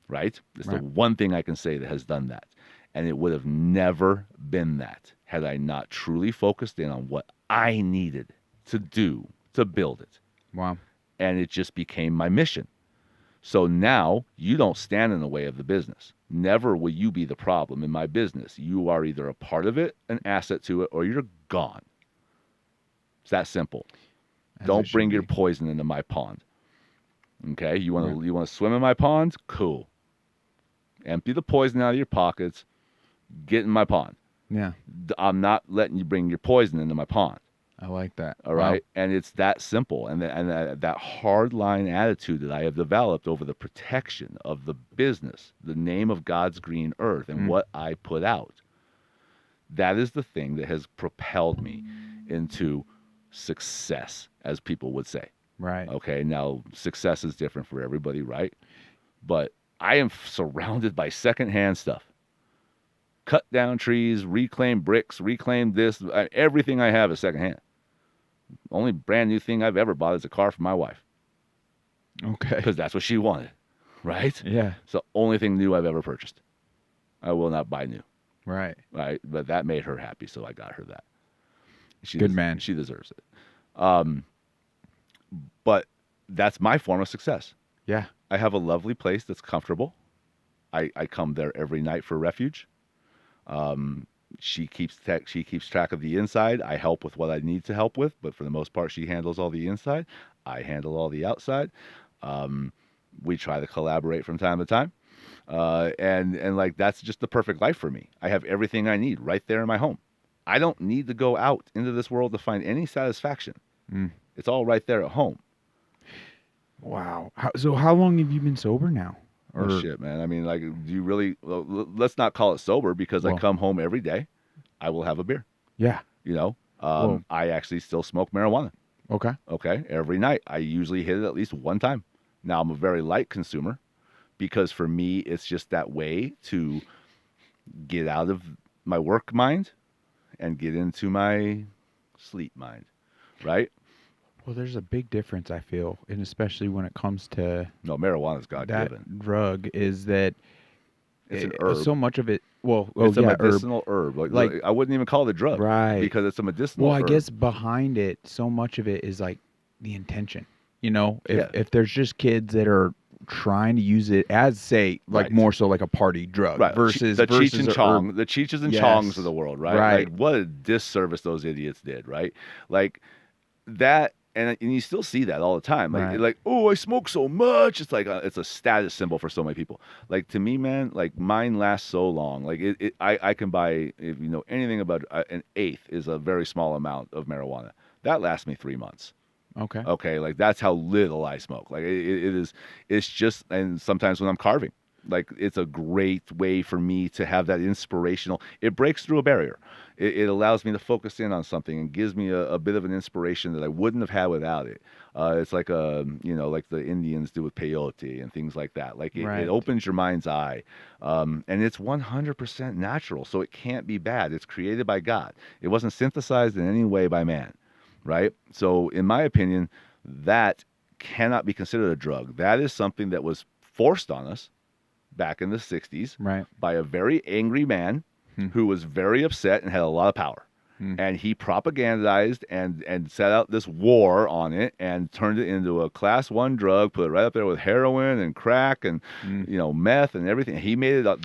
Right? It's the one thing I can say that has done that. And it would have never been that had I not truly focused in on what I needed to do to build it. Wow. And it just became my mission. So now you don't stand in the way of the business. Never will you be the problem in my business. You are either a part of it, an asset to it, or you're gone. It's that simple. Don't bring your poison into my pond. Okay? You want to swim in my pond? Cool. Empty the poison out of your pockets. Get in my pond. Yeah. I'm not letting you bring your poison into my pond. I like that. All right. Wow. And it's that simple. And that hard line attitude that I have developed over the protection of the business, the name of God's green earth, and what I put out. That is the thing that has propelled me into success, as people would say. Right. Okay. Now, success is different for everybody, right? But I am surrounded by secondhand stuff. Cut down trees, reclaim bricks, reclaim this. Everything I have is secondhand. Only brand new thing I've ever bought is a car for my wife. Okay. Because that's what she wanted, right? Yeah. It's the only thing new I've ever purchased. I will not buy new. Right. Right. But that made her happy, so I got her that. Good man. She deserves it. But that's my form of success. Yeah. I have a lovely place that's comfortable. I come there every night for refuge. She keeps track of the inside. I help with what I need to help with, but for the most part, she handles all the inside. I handle all the outside. We try to collaborate from time to time, and like that's just the perfect life for me. I have everything I need right there in my home. I don't need to go out into this world to find any satisfaction. It's all right there at home. Wow. So how long have you been sober now? Oh, shit, man. I mean, like, do you really... let's not call it sober because I come home every day. I will have a beer. Yeah. You know? I actually still smoke marijuana. Okay. Okay? Every night. I usually hit it at least one time. Now, I'm a very light consumer because for me, it's just that way to get out of my work mind and get into my sleep mind. Right? Well, there's a big difference, I feel, and especially when it comes to marijuana is God-given. That drug is that it's an herb. So much of it. It's a medicinal herb. Like I wouldn't even call it a drug, right? Because it's a medicinal. herb. I guess behind it, so much of it is like the intention. You know, if there's just kids that are trying to use it as, say, like more so like a party drug versus the Cheech and Chong, the Cheeches and Chongs of the world, right? Right. Like what a disservice those idiots did, right? Like that. And you still see that all the time. Like, oh, I smoke so much. It's like it's a status symbol for so many people. Like to me, man, like mine lasts so long. Like I can buy, if you know anything about an eighth is a very small amount of marijuana. That lasts me 3 months. Okay. Okay, like that's how little I smoke. Like it is, it's just, and sometimes when I'm carving, like it's a great way for me to have that inspirational. It breaks through a barrier. It allows me to focus in on something and gives me a bit of an inspiration that I wouldn't have had without it. It's like like the Indians do with peyote and things like that. Like it Right. opens your mind's eye, and it's 100% natural, so it can't be bad. It's created by God. It wasn't synthesized in any way by man, right? So, in my opinion, that cannot be considered a drug. That is something that was forced on us back in the 60s Right. by a very angry man who was very upset and had a lot of power. And he propagandized and set out this war on it and turned it into a class 1 drug, put it right up there with heroin and crack and meth and everything. He made it up.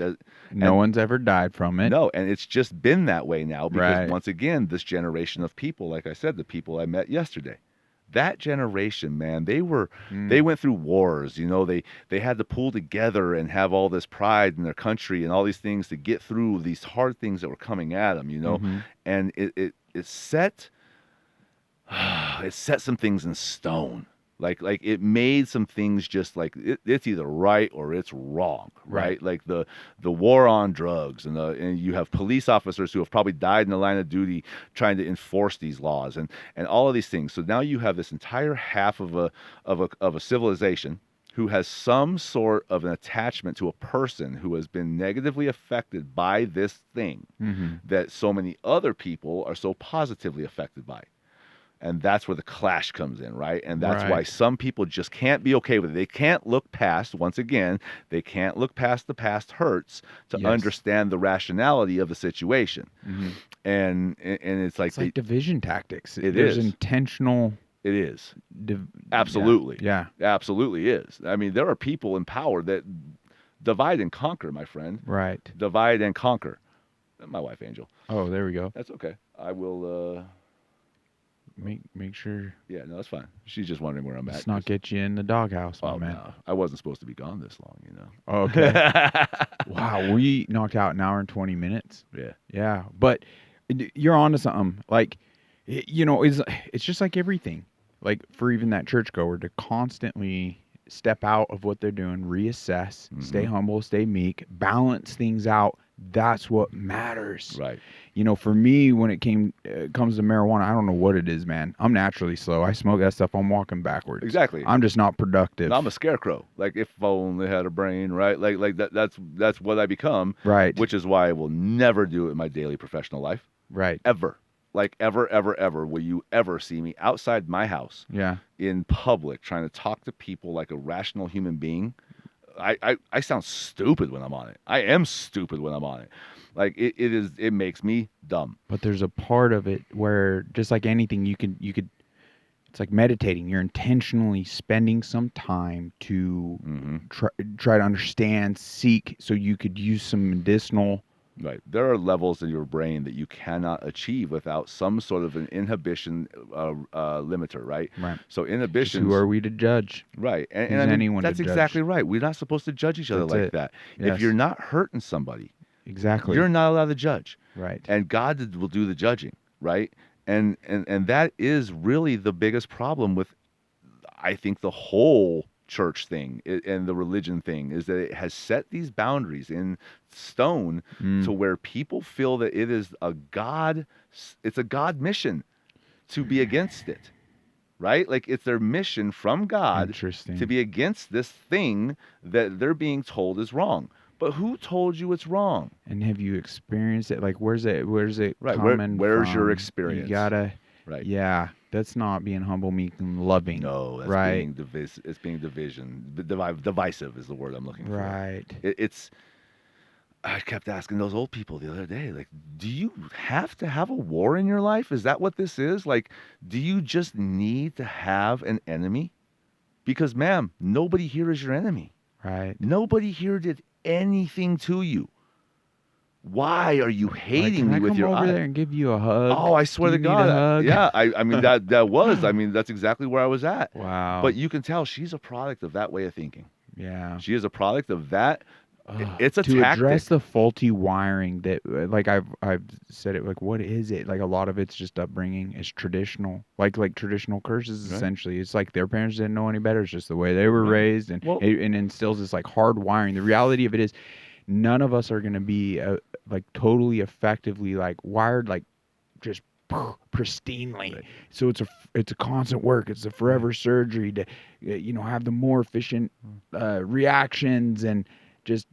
No one's ever died from it. No, and it's just been that way now because Right. once again, this generation of people, like I said, the people I met yesterday, that generation, man, they went through wars. They had to pull together and have all this pride in their country and all these things to get through these hard things that were coming at them. And it set it set some things in stone. Like it made some things just like it's either right or it's wrong, right? Like the war on drugs and you have police officers who have probably died in the line of duty trying to enforce these laws and all of these things. So now you have this entire half of a civilization who has some sort of an attachment to a person who has been negatively affected by this thing that so many other people are so positively affected by. And that's where the clash comes in, right? And that's why some people just can't be okay with it. They can't look past, once again, they can't look past the past hurts to understand the rationality of the situation. And it's like division tactics. There's intentional. It is. Absolutely. Yeah. Absolutely is. I mean, there are people in power that divide and conquer, my friend. Right. Divide and conquer. My wife, Angel. Oh, there we go. That's okay. I will... Make sure. Yeah, no, that's fine. She's just wondering where I'm at. Let's not get you in the doghouse, my man. No. I wasn't supposed to be gone this long, Oh, okay. Wow, we knocked out an hour and 20 minutes. Yeah. Yeah, but you're onto something. Like, it's just like everything. Like for even that churchgoer to constantly step out of what they're doing, reassess, stay humble, stay meek, balance things out. That's what matters. Right. For me, when it comes to marijuana, I don't know what it is, man. I'm naturally slow. I smoke that stuff, I'm walking backwards. Exactly. I'm just not productive. And I'm a scarecrow. Like if I only had a brain, right? Like that's what I become. Right. Which is why I will never do it in my daily professional life. Right. Ever. Like ever, ever, ever will you ever see me outside my house in public trying to talk to people like a rational human being. I sound stupid when I'm on it. I am stupid when I'm on it. Like it makes me dumb. But there's a part of it where just like anything you could it's like meditating. You're intentionally spending some time to try to understand, seek, so you could use some medicinal. Right. There are levels in your brain that you cannot achieve without some sort of an inhibition limiter, right? Right. So inhibition. Who are we to judge? Right. And Who's anyone that's to judge? exactly right. We're not supposed to judge each other like that. Yes. If you're not hurting somebody, exactly, you're not allowed to judge. Right. And God will do the judging, right? And that is really the biggest problem with, I think, the whole church thing and the religion thing is that it has set these boundaries in stone to where people feel that it's a God mission to be against it, right? Like it's their mission from God to be against this thing that they're being told is wrong. But who told you it's wrong? And have you experienced it? Like where's it right. coming Where's from? your experience? You gotta right. Yeah. That's not being humble, meek, and loving. No, that's right? It's being division. Divisive is the word I'm looking for. Right. I kept asking those old people the other day, like, do you have to have a war in your life? Is that what this is? Like, do you just need to have an enemy? Because, ma'am, nobody here is your enemy. Right. Nobody here did anything to you. Why are you hating me with your eyes? Can I come over there and give you a hug? Oh, I swear to God. Need a hug? Yeah, I mean, that's exactly where I was at. Wow. But you can tell she's a product of that way of thinking. Yeah. She is a product of that it's a to tactic. address the faulty wiring that like I've said it, like what is it, like a lot of it's just upbringing. It's traditional, like traditional curses. Right. Essentially it's like their parents didn't know any better. It's just the way they were Right. raised, and Well, it instills this like hard wiring. The reality of it is none of us are going to be like totally effectively like wired like just pristinely. right. So it's a constant work. It's a forever surgery to have the more efficient reactions, and just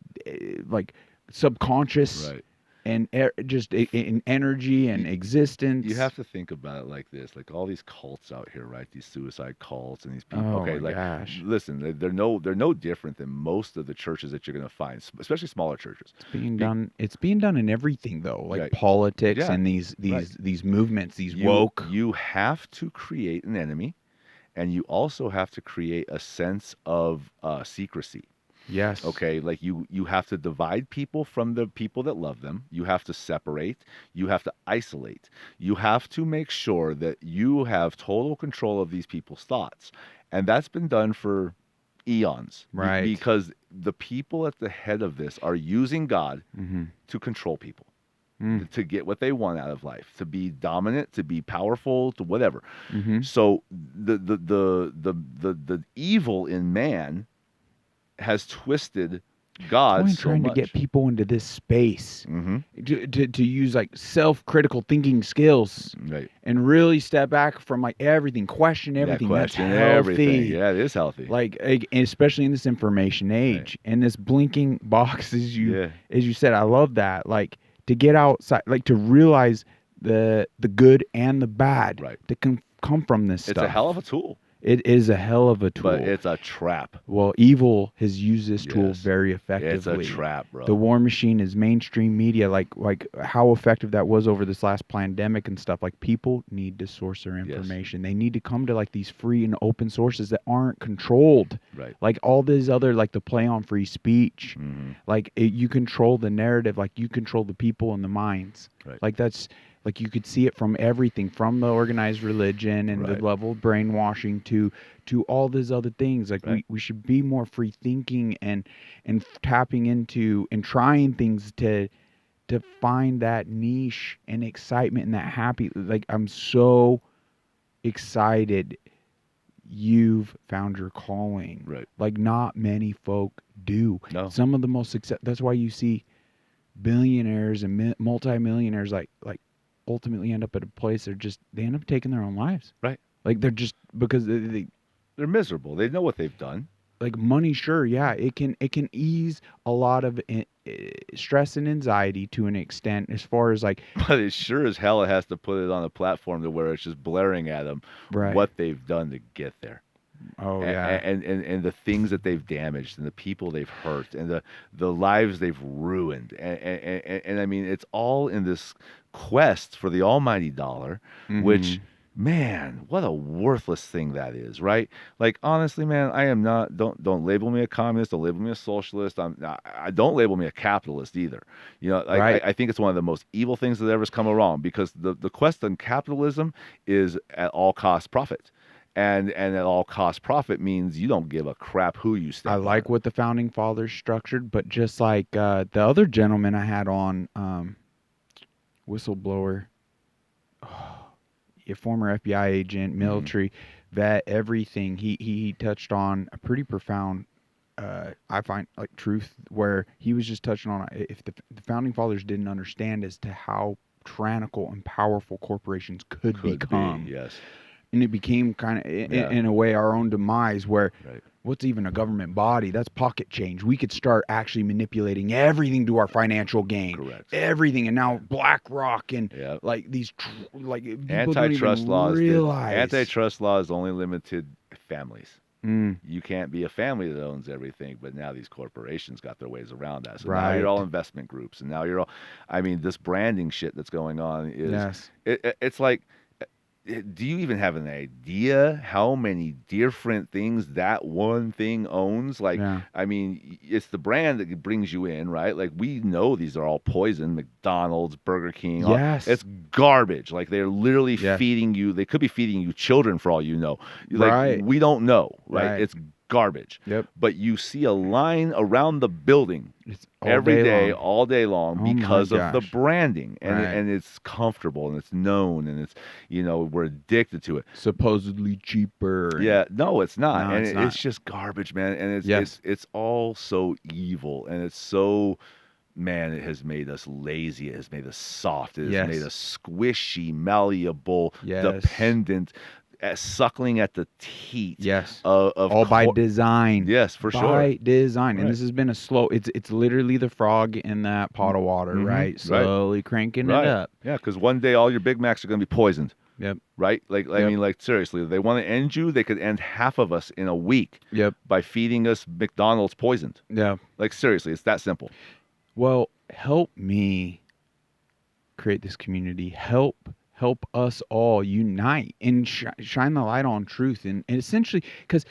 like subconscious, Right. and just in energy and existence. You have to think about it like this: like all these cults out here, right? These suicide cults and these people. Oh Okay, my like gosh. listen, they're no different than most of the churches that you're going to find, especially smaller churches. It's being done in everything though, like Right. politics Yeah. and these Right. these movements, these You woke. you have to create an enemy, and you also have to create a sense of secrecy. Yes. Okay, like you have to divide people from the people that love them. You have to separate. You have to isolate. You have to make sure that you have total control of these people's thoughts, and that's been done for eons. Right. Because the people at the head of this are using God Mm-hmm. to control people, Mm. to get what they want out of life, to be dominant, to be powerful, to whatever. Mm-hmm. So the evil in man has twisted God I'm so trying to much. get people into this space Mm-hmm. to use like self-critical thinking skills Right. and really step back from like everything, question everything. Question That's healthy. everything. Yeah, it is healthy. Like especially in this information age and this blinking box, as you said. I love that. Like to get outside, like to realize the good and the bad that can come from this stuff. It's a hell of a tool. It is a hell of a tool. But it's a trap. Well, evil has used this tool very effectively. It's a trap, bro. The war machine is mainstream media, like how effective that was over this last pandemic and stuff. Like people need to source their information. They need to come to like these free and open sources that aren't controlled. Right. Like all these other, like the play on free speech. Mm-hmm. Like you control the narrative, like you control the people and the minds. Right. Like that's like you could see it from everything, from the organized religion and the level of brainwashing to all these other things. Like we should be more free thinking and tapping into and trying things to find that niche and excitement and that happy. Like I'm so excited you've found your calling. Right. Like not many folk do. No. Some of the most success. That's why you see billionaires and multimillionaires like ultimately end up at a place they end up taking their own lives. Right. Like they're just because they're miserable. They know what they've done. Like money, sure, yeah, it can ease a lot of stress and anxiety to an extent, as far as like. But it sure as hell it has to put it on a platform to where it's just blaring at them what they've done to get there. Oh yeah, and the things that they've damaged, and the people they've hurt, and the lives they've ruined, and I mean it's all in this quest for the almighty dollar, which, man, what a worthless thing that is, right? Like honestly, man, I am not. Don't label me a communist. Don't label me a socialist. I don't label me a capitalist either. You know, like I think it's one of the most evil things that ever has come along, because the quest on capitalism is at all cost profit. And at all cost profit means you don't give a crap who you stand. I like what the founding fathers structured, but just like the other gentleman I had on, whistleblower, a former FBI agent, military vet, everything. He touched on a pretty profound, I find, like truth, where he was just touching on if the founding fathers didn't understand as to how tyrannical and powerful corporations could become. Yes. And it became kind of, in a way, our own demise, where what's even a government body? That's pocket change. We could start actually manipulating everything to our financial gain. Correct. Everything. And now BlackRock and like these, like people antitrust don't even realize. Antitrust laws only limited families. You can't be a family that owns everything, but now these corporations got their ways around that. So now you're all investment groups, and now you're all, I mean, this branding shit that's going on is, it's like, do you even have an idea how many different things that one thing owns? Like, I mean, it's the brand that brings you in, right? Like, we know these are all poison. McDonald's, Burger King. It's garbage. Like, they're literally feeding you. They could be feeding you children for all you know. Like, we don't know, right? It's garbage. Yep. But you see a line around the building It's every day, long. all day long, Oh because my of the gosh. branding, and Right. and it's comfortable and it's known, and it's, we're addicted to it. Supposedly cheaper. Yeah, no, it's not, No, and it's it's not. just garbage, man. And it's Yes. it's all so evil, and it's so, man, it has made us lazy. It has made us soft. It has made Yes. us squishy, malleable, Yes. dependent, suckling at the teat. Yes. Of All by design. Yes, for sure. By design. And Right. this has been a slow, it's literally the frog in that pot of water, Mhm. right? Slowly cranking it up. Yeah, because one day all your Big Macs are going to be poisoned. Yep. Right? Like, I Yep. mean, like, seriously, if they want to end you, they could end half of us in a week. Yep. By feeding us McDonald's poisoned. Yeah. Like, seriously, it's that simple. Well, help me create this community. Help us all unite and shine the light on truth. And essentially, because,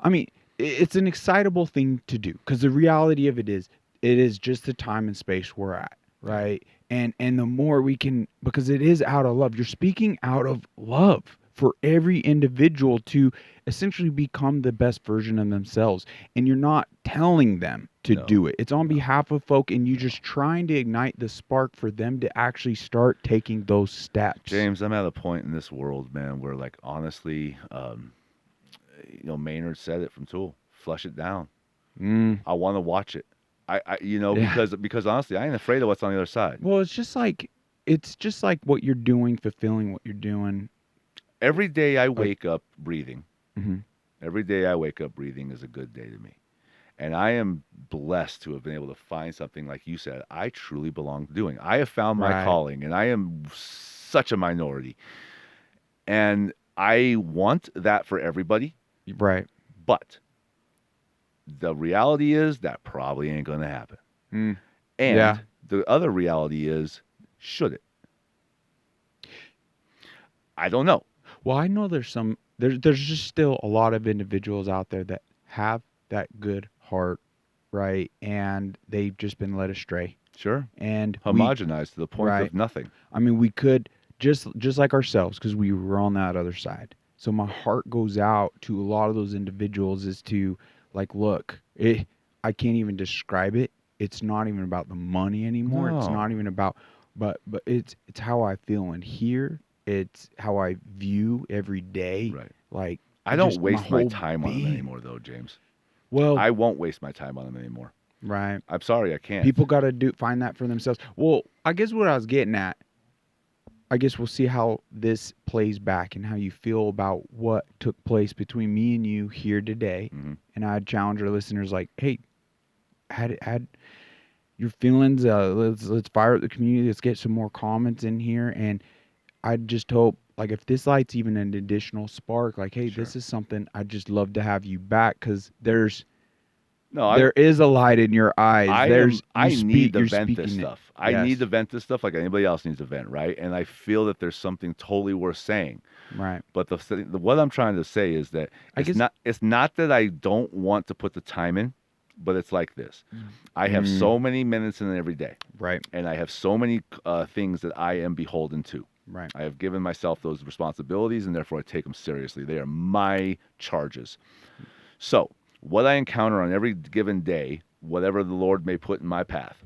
I mean, it's an excitable thing to do, because the reality of it is just the time and space we're at, right? And the more we can, because it is out of love. You're speaking out of love for every individual to essentially become the best version of themselves. And you're not telling them to do it. It's on behalf of folk, and you're just trying to ignite the spark for them to actually start taking those steps. James, I'm at a point in this world, man, where, like, honestly, Maynard said it from Tool, flush it down. I want to watch it. Because honestly, I ain't afraid of what's on the other side. Well, it's just like what you're doing, fulfilling what you're doing. Every day I wake up breathing. Mm-hmm. Every day I wake up breathing is a good day to me. And I am blessed to have been able to find something, like you said, I truly belong to doing. I have found my calling, and I am such a minority. And I want that for everybody. Right. But the reality is that probably ain't going to happen. And the other reality is, should it? I don't know. Well, I know there's just still a lot of individuals out there that have that good heart, right? And they've just been led astray. Sure. And homogenized to the point of nothing. I mean, we could just like ourselves, because we were on that other side. So my heart goes out to a lot of those individuals, is to, like, look, I can't even describe it. It's not even about the money anymore. No. It's not even about, but it's how I feel in here. It's how I view every day. Right. Like, I don't waste my time on them anymore, though, James. Well, I won't waste my time on them anymore. Right. I'm sorry, I can't. People got to find that for themselves. Well, I guess what I was getting at, I guess we'll see how this plays back and how you feel about what took place between me and you here today. Mm-hmm. And I'd challenge our listeners, like, hey, had your feelings. Let's fire up the community. Let's get some more comments in here. And I just hope, like, if this lights even an additional spark, like, hey, this is something I'd just love to have you back, because there is a light in your eyes. I need to vent this stuff. I need to vent this stuff like anybody else needs to vent, right? And I feel that there's something totally worth saying. Right. But what I'm trying to say is that it's not that I don't want to put the time in, but it's like this. I have so many minutes in every day. Right. And I have so many things that I am beholden to. Right. I have given myself those responsibilities, and therefore I take them seriously. They are my charges. So what I encounter on every given day, whatever the Lord may put in my path,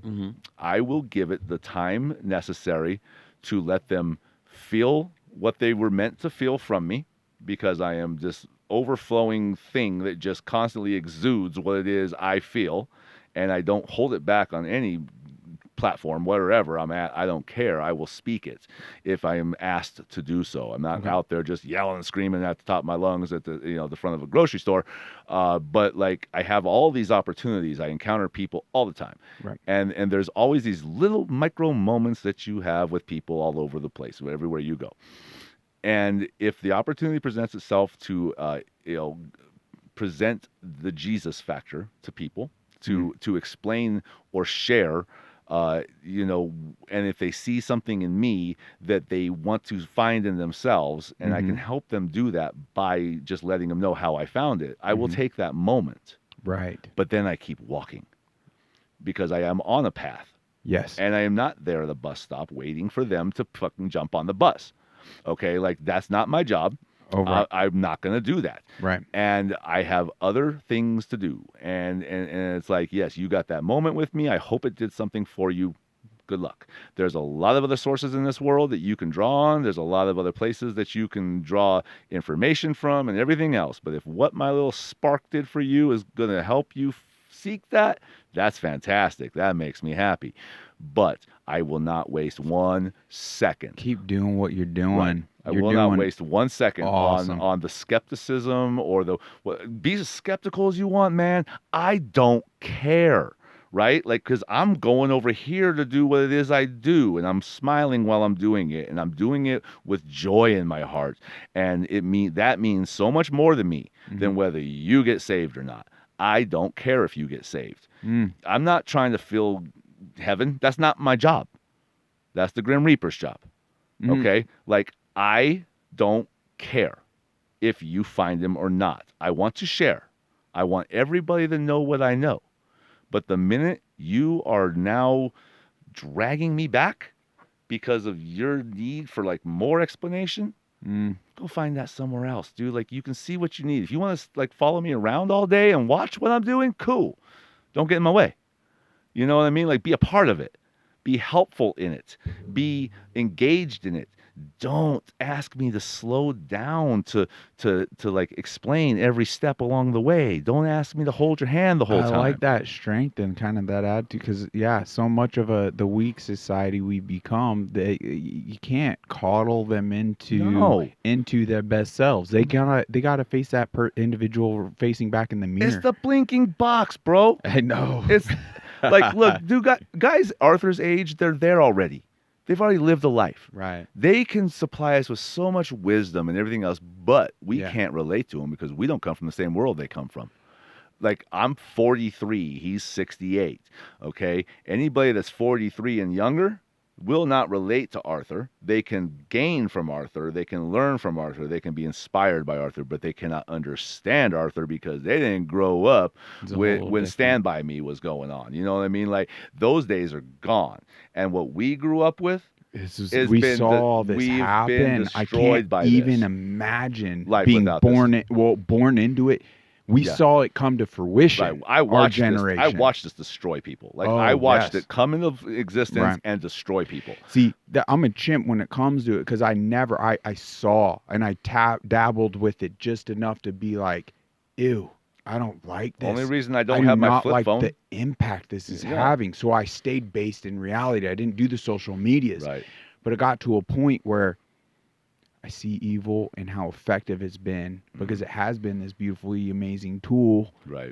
I will give it the time necessary to let them feel what they were meant to feel from me, because I am this overflowing thing that just constantly exudes what it is I feel, and I don't hold it back on any platform, wherever I'm at. I don't care. I will speak it if I am asked to do so. I'm not out there just yelling and screaming at the top of my lungs at the front of a grocery store. But like, I have all these opportunities. I encounter people all the time. Right. And there's always these little micro moments that you have with people all over the place, everywhere you go. And if the opportunity presents itself to present the Jesus factor to people, to explain or share, and if they see something in me that they want to find in themselves, and I can help them do that by just letting them know how I found it, I will take that moment. Right. But then I keep walking, because I am on a path. Yes. And I am not there at the bus stop waiting for them to fucking jump on the bus. Okay? Like, that's not my job. Oh, right. I'm not going to do that. Right. And I have other things to do. And it's like, yes, you got that moment with me. I hope it did something for you. Good luck. There's a lot of other sources in this world that you can draw on. There's a lot of other places that you can draw information from and everything else. But if what my little spark did for you is going to help you seek that, that's fantastic. That makes me happy. But I will not waste 1 second. Keep doing what you're doing. Right. I will not waste 1 second on the skepticism or be as skeptical as you want, man. I don't care. Right? Like, because I'm going over here to do what it is I do, and I'm smiling while I'm doing it, and I'm doing it with joy in my heart. And that means so much more to me than whether you get saved or not. I don't care if you get saved. I'm not trying to fill heaven. That's not my job. That's the Grim Reaper's job. Okay? Like, I don't care if you find him or not. I want to share. I want everybody to know what I know. But the minute you are now dragging me back because of your need for like more explanation, go find that somewhere else, dude. Like, you can see what you need. If you want to like follow me around all day and watch what I'm doing, cool. Don't get in my way. You know what I mean? Like, be a part of it. Be helpful in it. Be engaged in it. Don't ask me to slow down to like explain every step along the way. Don't ask me to hold your hand the whole time. I like that strength and kind of that attitude because, yeah, so much of the weak society we become, you can't coddle them into their best selves. They gotta face that individual facing back in the mirror. It's the blinking box, bro. I know. It's like, look, dude, guys Arthur's age, they're there already. They've already lived a life. Right. They can supply us with so much wisdom and everything else, but we can't relate to them because we don't come from the same world they come from. Like, I'm 43. He's 68. Okay? Anybody that's 43 and younger will not relate to Arthur. They can gain from Arthur. They can learn from Arthur. They can be inspired by Arthur, but they cannot understand Arthur because they didn't grow up when Stand By Me was going on. You know what I mean? Like, those days are gone. And what we grew up with, we saw this happen. I can't even imagine being born into it. We saw it come to fruition. Right. I watched this destroy people. Like, I watched it come into existence and destroy people. See, I'm a chimp when it comes to it because I saw and I dabbled with it just enough to be like, ew, I don't like this. Only reason I don't have my flip phone. The impact this is having. So I stayed based in reality. I didn't do the social medias. Right. But it got to a point where I see evil and how effective it's been because it has been this beautifully amazing tool. Right.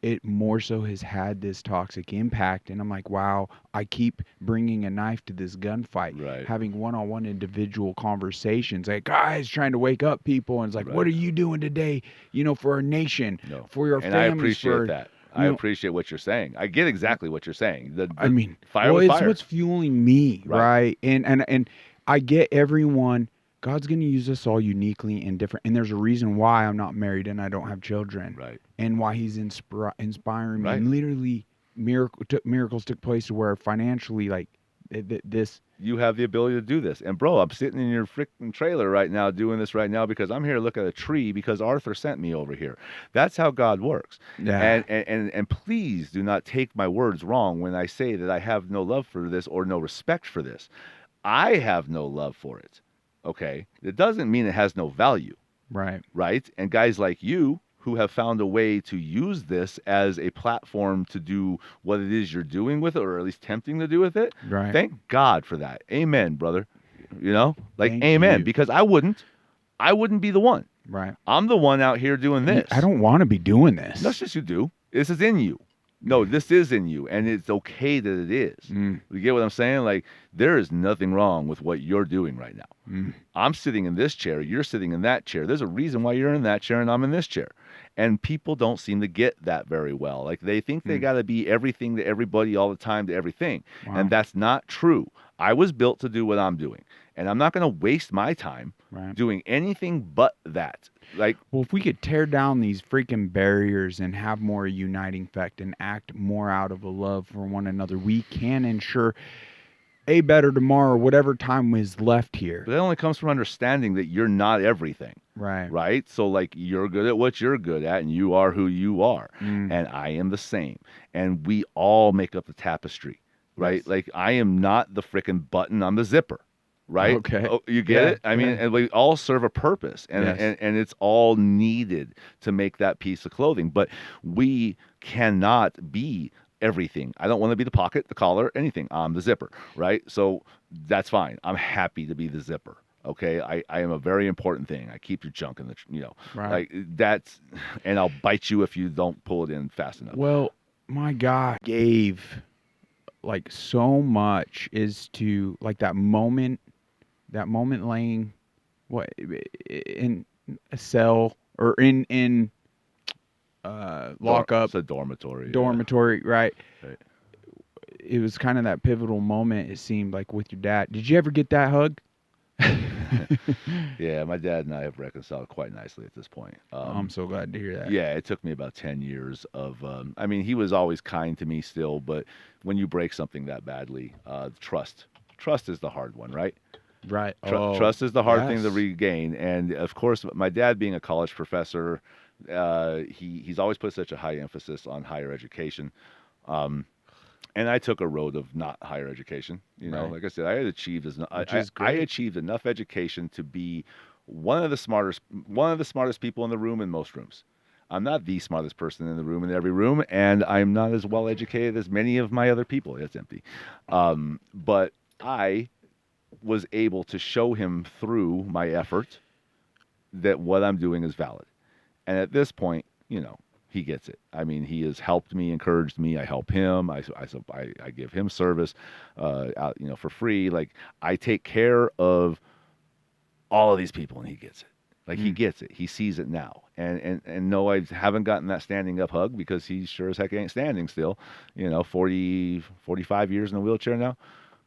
It more so has had this toxic impact. And I'm like, wow, I keep bringing a knife to this gunfight, having one-on-one individual conversations. Like, guys, trying to wake up people. And it's like, what are you doing today, for our nation, for your families? And I appreciate that. I appreciate what you're saying. I get exactly what you're saying. Fire with fire. It's what's fueling me, right? And I get everyone. God's going to use us all uniquely and different. And there's a reason why I'm not married and I don't have children. Right. And why he's inspiring me. And literally miracles took place where financially, like, this. You have the ability to do this. And, bro, I'm sitting in your freaking trailer right now doing this right now because I'm here to look at a tree because Arthur sent me over here. That's how God works. Yeah. And please do not take my words wrong when I say that I have no love for this or no respect for this. I have no love for it. Okay, it doesn't mean it has no value. Right. Right. And guys like you who have found a way to use this as a platform to do what it is you're doing with it, or at least tempting to do with it. Right. Thank God for that. Amen, brother. Amen. Because I wouldn't be the one. Right. I'm the one out here doing this. I don't want to be doing this. That's just you do. This is in you. No, this is in you, and it's okay that it is. You get what I'm saying? Like, there is nothing wrong with what you're doing right now. I'm sitting in this chair. You're sitting in that chair. There's a reason why you're in that chair and I'm in this chair. And people don't seem to get that very well. Like, they think they got to be everything to everybody all the time to everything. Wow. And that's not true. I was built to do what I'm doing. And I'm not going to waste my time doing anything but that. Like, well, if we could tear down these freaking barriers and have more uniting effect and act more out of a love for one another, we can ensure a better tomorrow, whatever time is left here. But that only comes from understanding that you're not everything. Right. Right? So, like, you're good at what you're good at, and you are who you are. And I am the same. And we all make up the tapestry, right? Yes. Like, I am not the frickin' button, I'm the zipper. Right? Okay. Oh, you get it? I mean, and we all serve a purpose, and, Yes. and it's all needed to make that piece of clothing. But we cannot be everything. I don't want to be the pocket, the collar, anything. I'm the zipper, right? So that's fine. I'm happy to be the zipper. Okay, I am a very important thing. I keep your junk in the, Right. like that's, and I'll bite you if you don't pull it in fast enough. Well, my God gave like so much is to like that moment laying what in a cell or in lockup It's a dormitory. right? Right. It was kind of that pivotal moment, it seemed like, with your dad. Did you ever get that hug? Yeah, my dad and I have reconciled quite nicely at this point. I'm so glad to hear that. Yeah, it took me about 10 years of, I mean, he was always kind to me still, but when you break something that badly, trust is the hard one, right? Right. Trust is the hard thing to yes. regain. And of course, my dad being a college professor, he's always put such a high emphasis on higher education. And I took a road of not higher education. Right. Like I said, I had achieved Which is I great. achieved enough education to be one of the smartest people in the room in most rooms. I'm not the smartest person in the room in every room, and I'm not as well educated as many of my other people. It's empty. But I was able to show him through my effort that what I'm doing is valid. And at this point, he gets it. I mean, he has helped me, encouraged me. I help him. I give him service, out, for free. Like, I take care of all of these people, and he gets it. Like, he gets it. He sees it now. And no, I haven't gotten that standing up hug because he sure as heck ain't standing still. 45 years in a wheelchair now.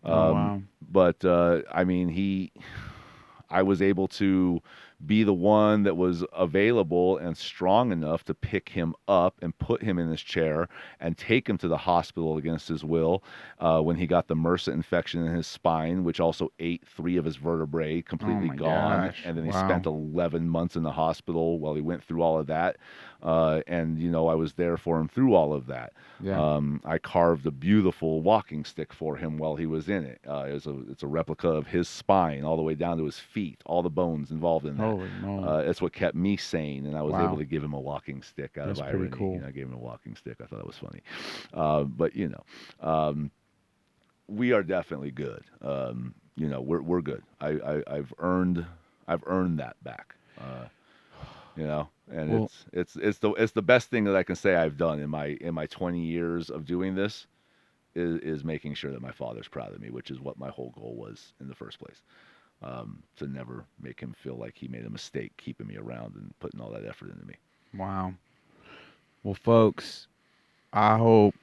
Wow. But I mean, I was able to be the one that was available and strong enough to pick him up and put him in his chair and take him to the hospital against his will when he got the MRSA infection in his spine, which also ate 3 of his vertebrae, completely gone. Gosh. And then he Wow. spent 11 months in the hospital while he went through all of that. And I was there for him through all of that. Yeah. I carved a beautiful walking stick for him while he was in it. It's a replica of his spine all the way down to his feet, all the bones involved in that. Holy moly. That's what kept me sane, and I was Wow. able to give him a walking stick out That's of pretty irony. cool. I gave him a walking stick. I thought that was funny. But we are definitely good. We're good. I've earned that back. And Well- it's the best thing that I can say I've done in my 20 years of doing this is making sure that my father's proud of me, which is what my whole goal was in the first place. To never make him feel like he made a mistake keeping me around and putting all that effort into me. Wow. Well, folks, I hope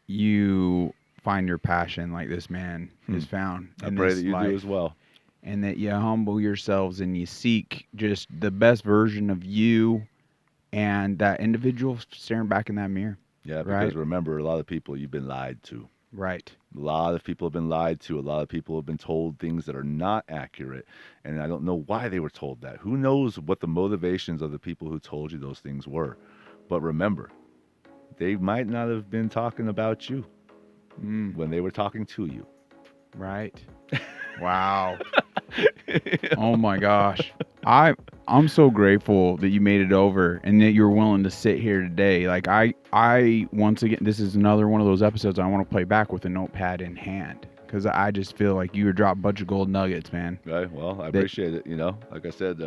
you find your passion like this man is found. I in pray this that you life, do as well. and that you humble yourselves and you seek just the best version of you and that individual staring back in that mirror. Yeah, because Right. remember, a lot of people you've been lied to. Right. A lot of people have been lied to. A lot of people have been told things that are not accurate. And I don't know why they were told that. Who knows what the motivations of the people who told you those things were. But remember, they might not have been talking about you when they were talking to you. Right. Wow. Oh my gosh. I'm so grateful that you made it over and that you're willing to sit here today. Like I once again, this is another one of those episodes I want to play back with a notepad in hand because I just feel like you dropped a bunch of gold nuggets, man. Right. Well, I appreciate it. Like I said,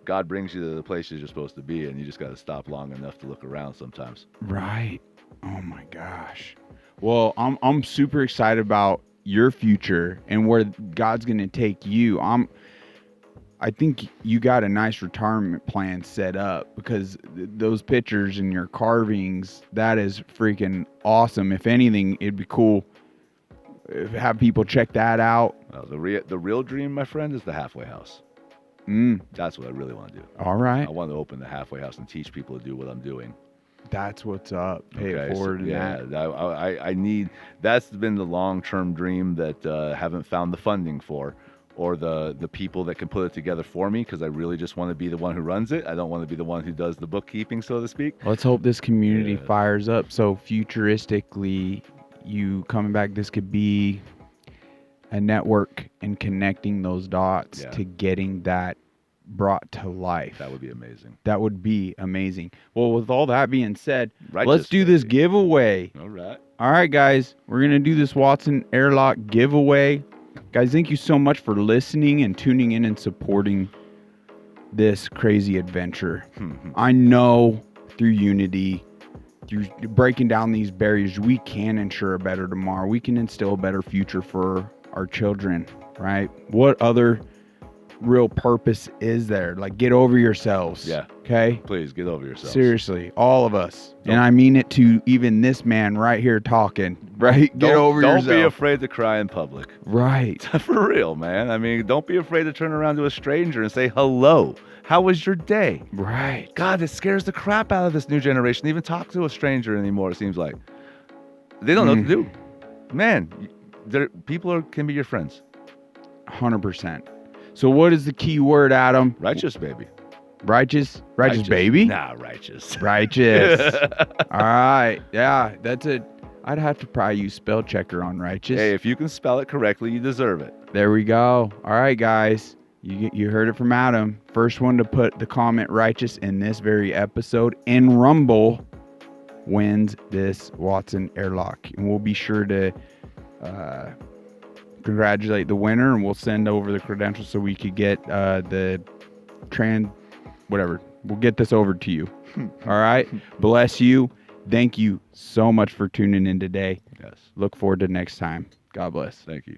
God brings you to the places you're supposed to be, and you just got to stop long enough to look around sometimes. Right. Oh my gosh. Well, I'm super excited about your future and where God's going to take you. I think you got a nice retirement plan set up because those pictures and your carvings, that is freaking awesome. If anything, it'd be cool if have people check that out. Well, the real dream, my friend, is the halfway house. That's what I really want to do. All right. I want to open the halfway house and teach people to do what I'm doing. That's what's up. Pay it forward. So, yeah, I need. That's been the long-term dream that haven't found the funding for, or the people that can put it together for me, because I really just want to be the one who runs it. I don't want to be the one who does the bookkeeping, so to speak. Let's hope this community fires up. So futuristically, you coming back, this could be a network and connecting those dots to getting that brought to life. That would be amazing. That would be amazing. Well, with all that being said, Righteous, let's do this giveaway. All right, guys. We're going to do this Watson Airlock giveaway. Guys, thank you so much for listening and tuning in and supporting this crazy adventure. I know through unity, through breaking down these barriers, we can ensure a better tomorrow. We can instill a better future for our children, right? What other real purpose is there? Like, get over yourselves. Yeah. Okay? Please get over yourselves. Seriously, all of us. And I mean it to even this man right here talking, right? Get over yourself. Don't be afraid to cry in public. Right. For real, man. I mean, don't be afraid to turn around to a stranger and say, hello, how was your day? Right. God, it scares the crap out of this new generation to even talk to a stranger anymore, it seems like. They don't know what to do. Man, people can be your friends. 100%. So what is the key word, Adam? Righteous, baby. Righteous baby? Nah, righteous. Righteous. All right. Yeah, that's it. I'd have to probably use spell checker on righteous. Hey, if you can spell it correctly, you deserve it. There we go. All right, guys. You heard it from Adam. First one to put the comment righteous in this very episode in Rumble wins this Watson Airlock. And we'll be sure to congratulate the winner, and we'll send over the credentials so we could get whatever. We'll get this over to you. All right. Bless you. Thank you so much for tuning in today. Yes. Look forward to next time. God bless. Thank you.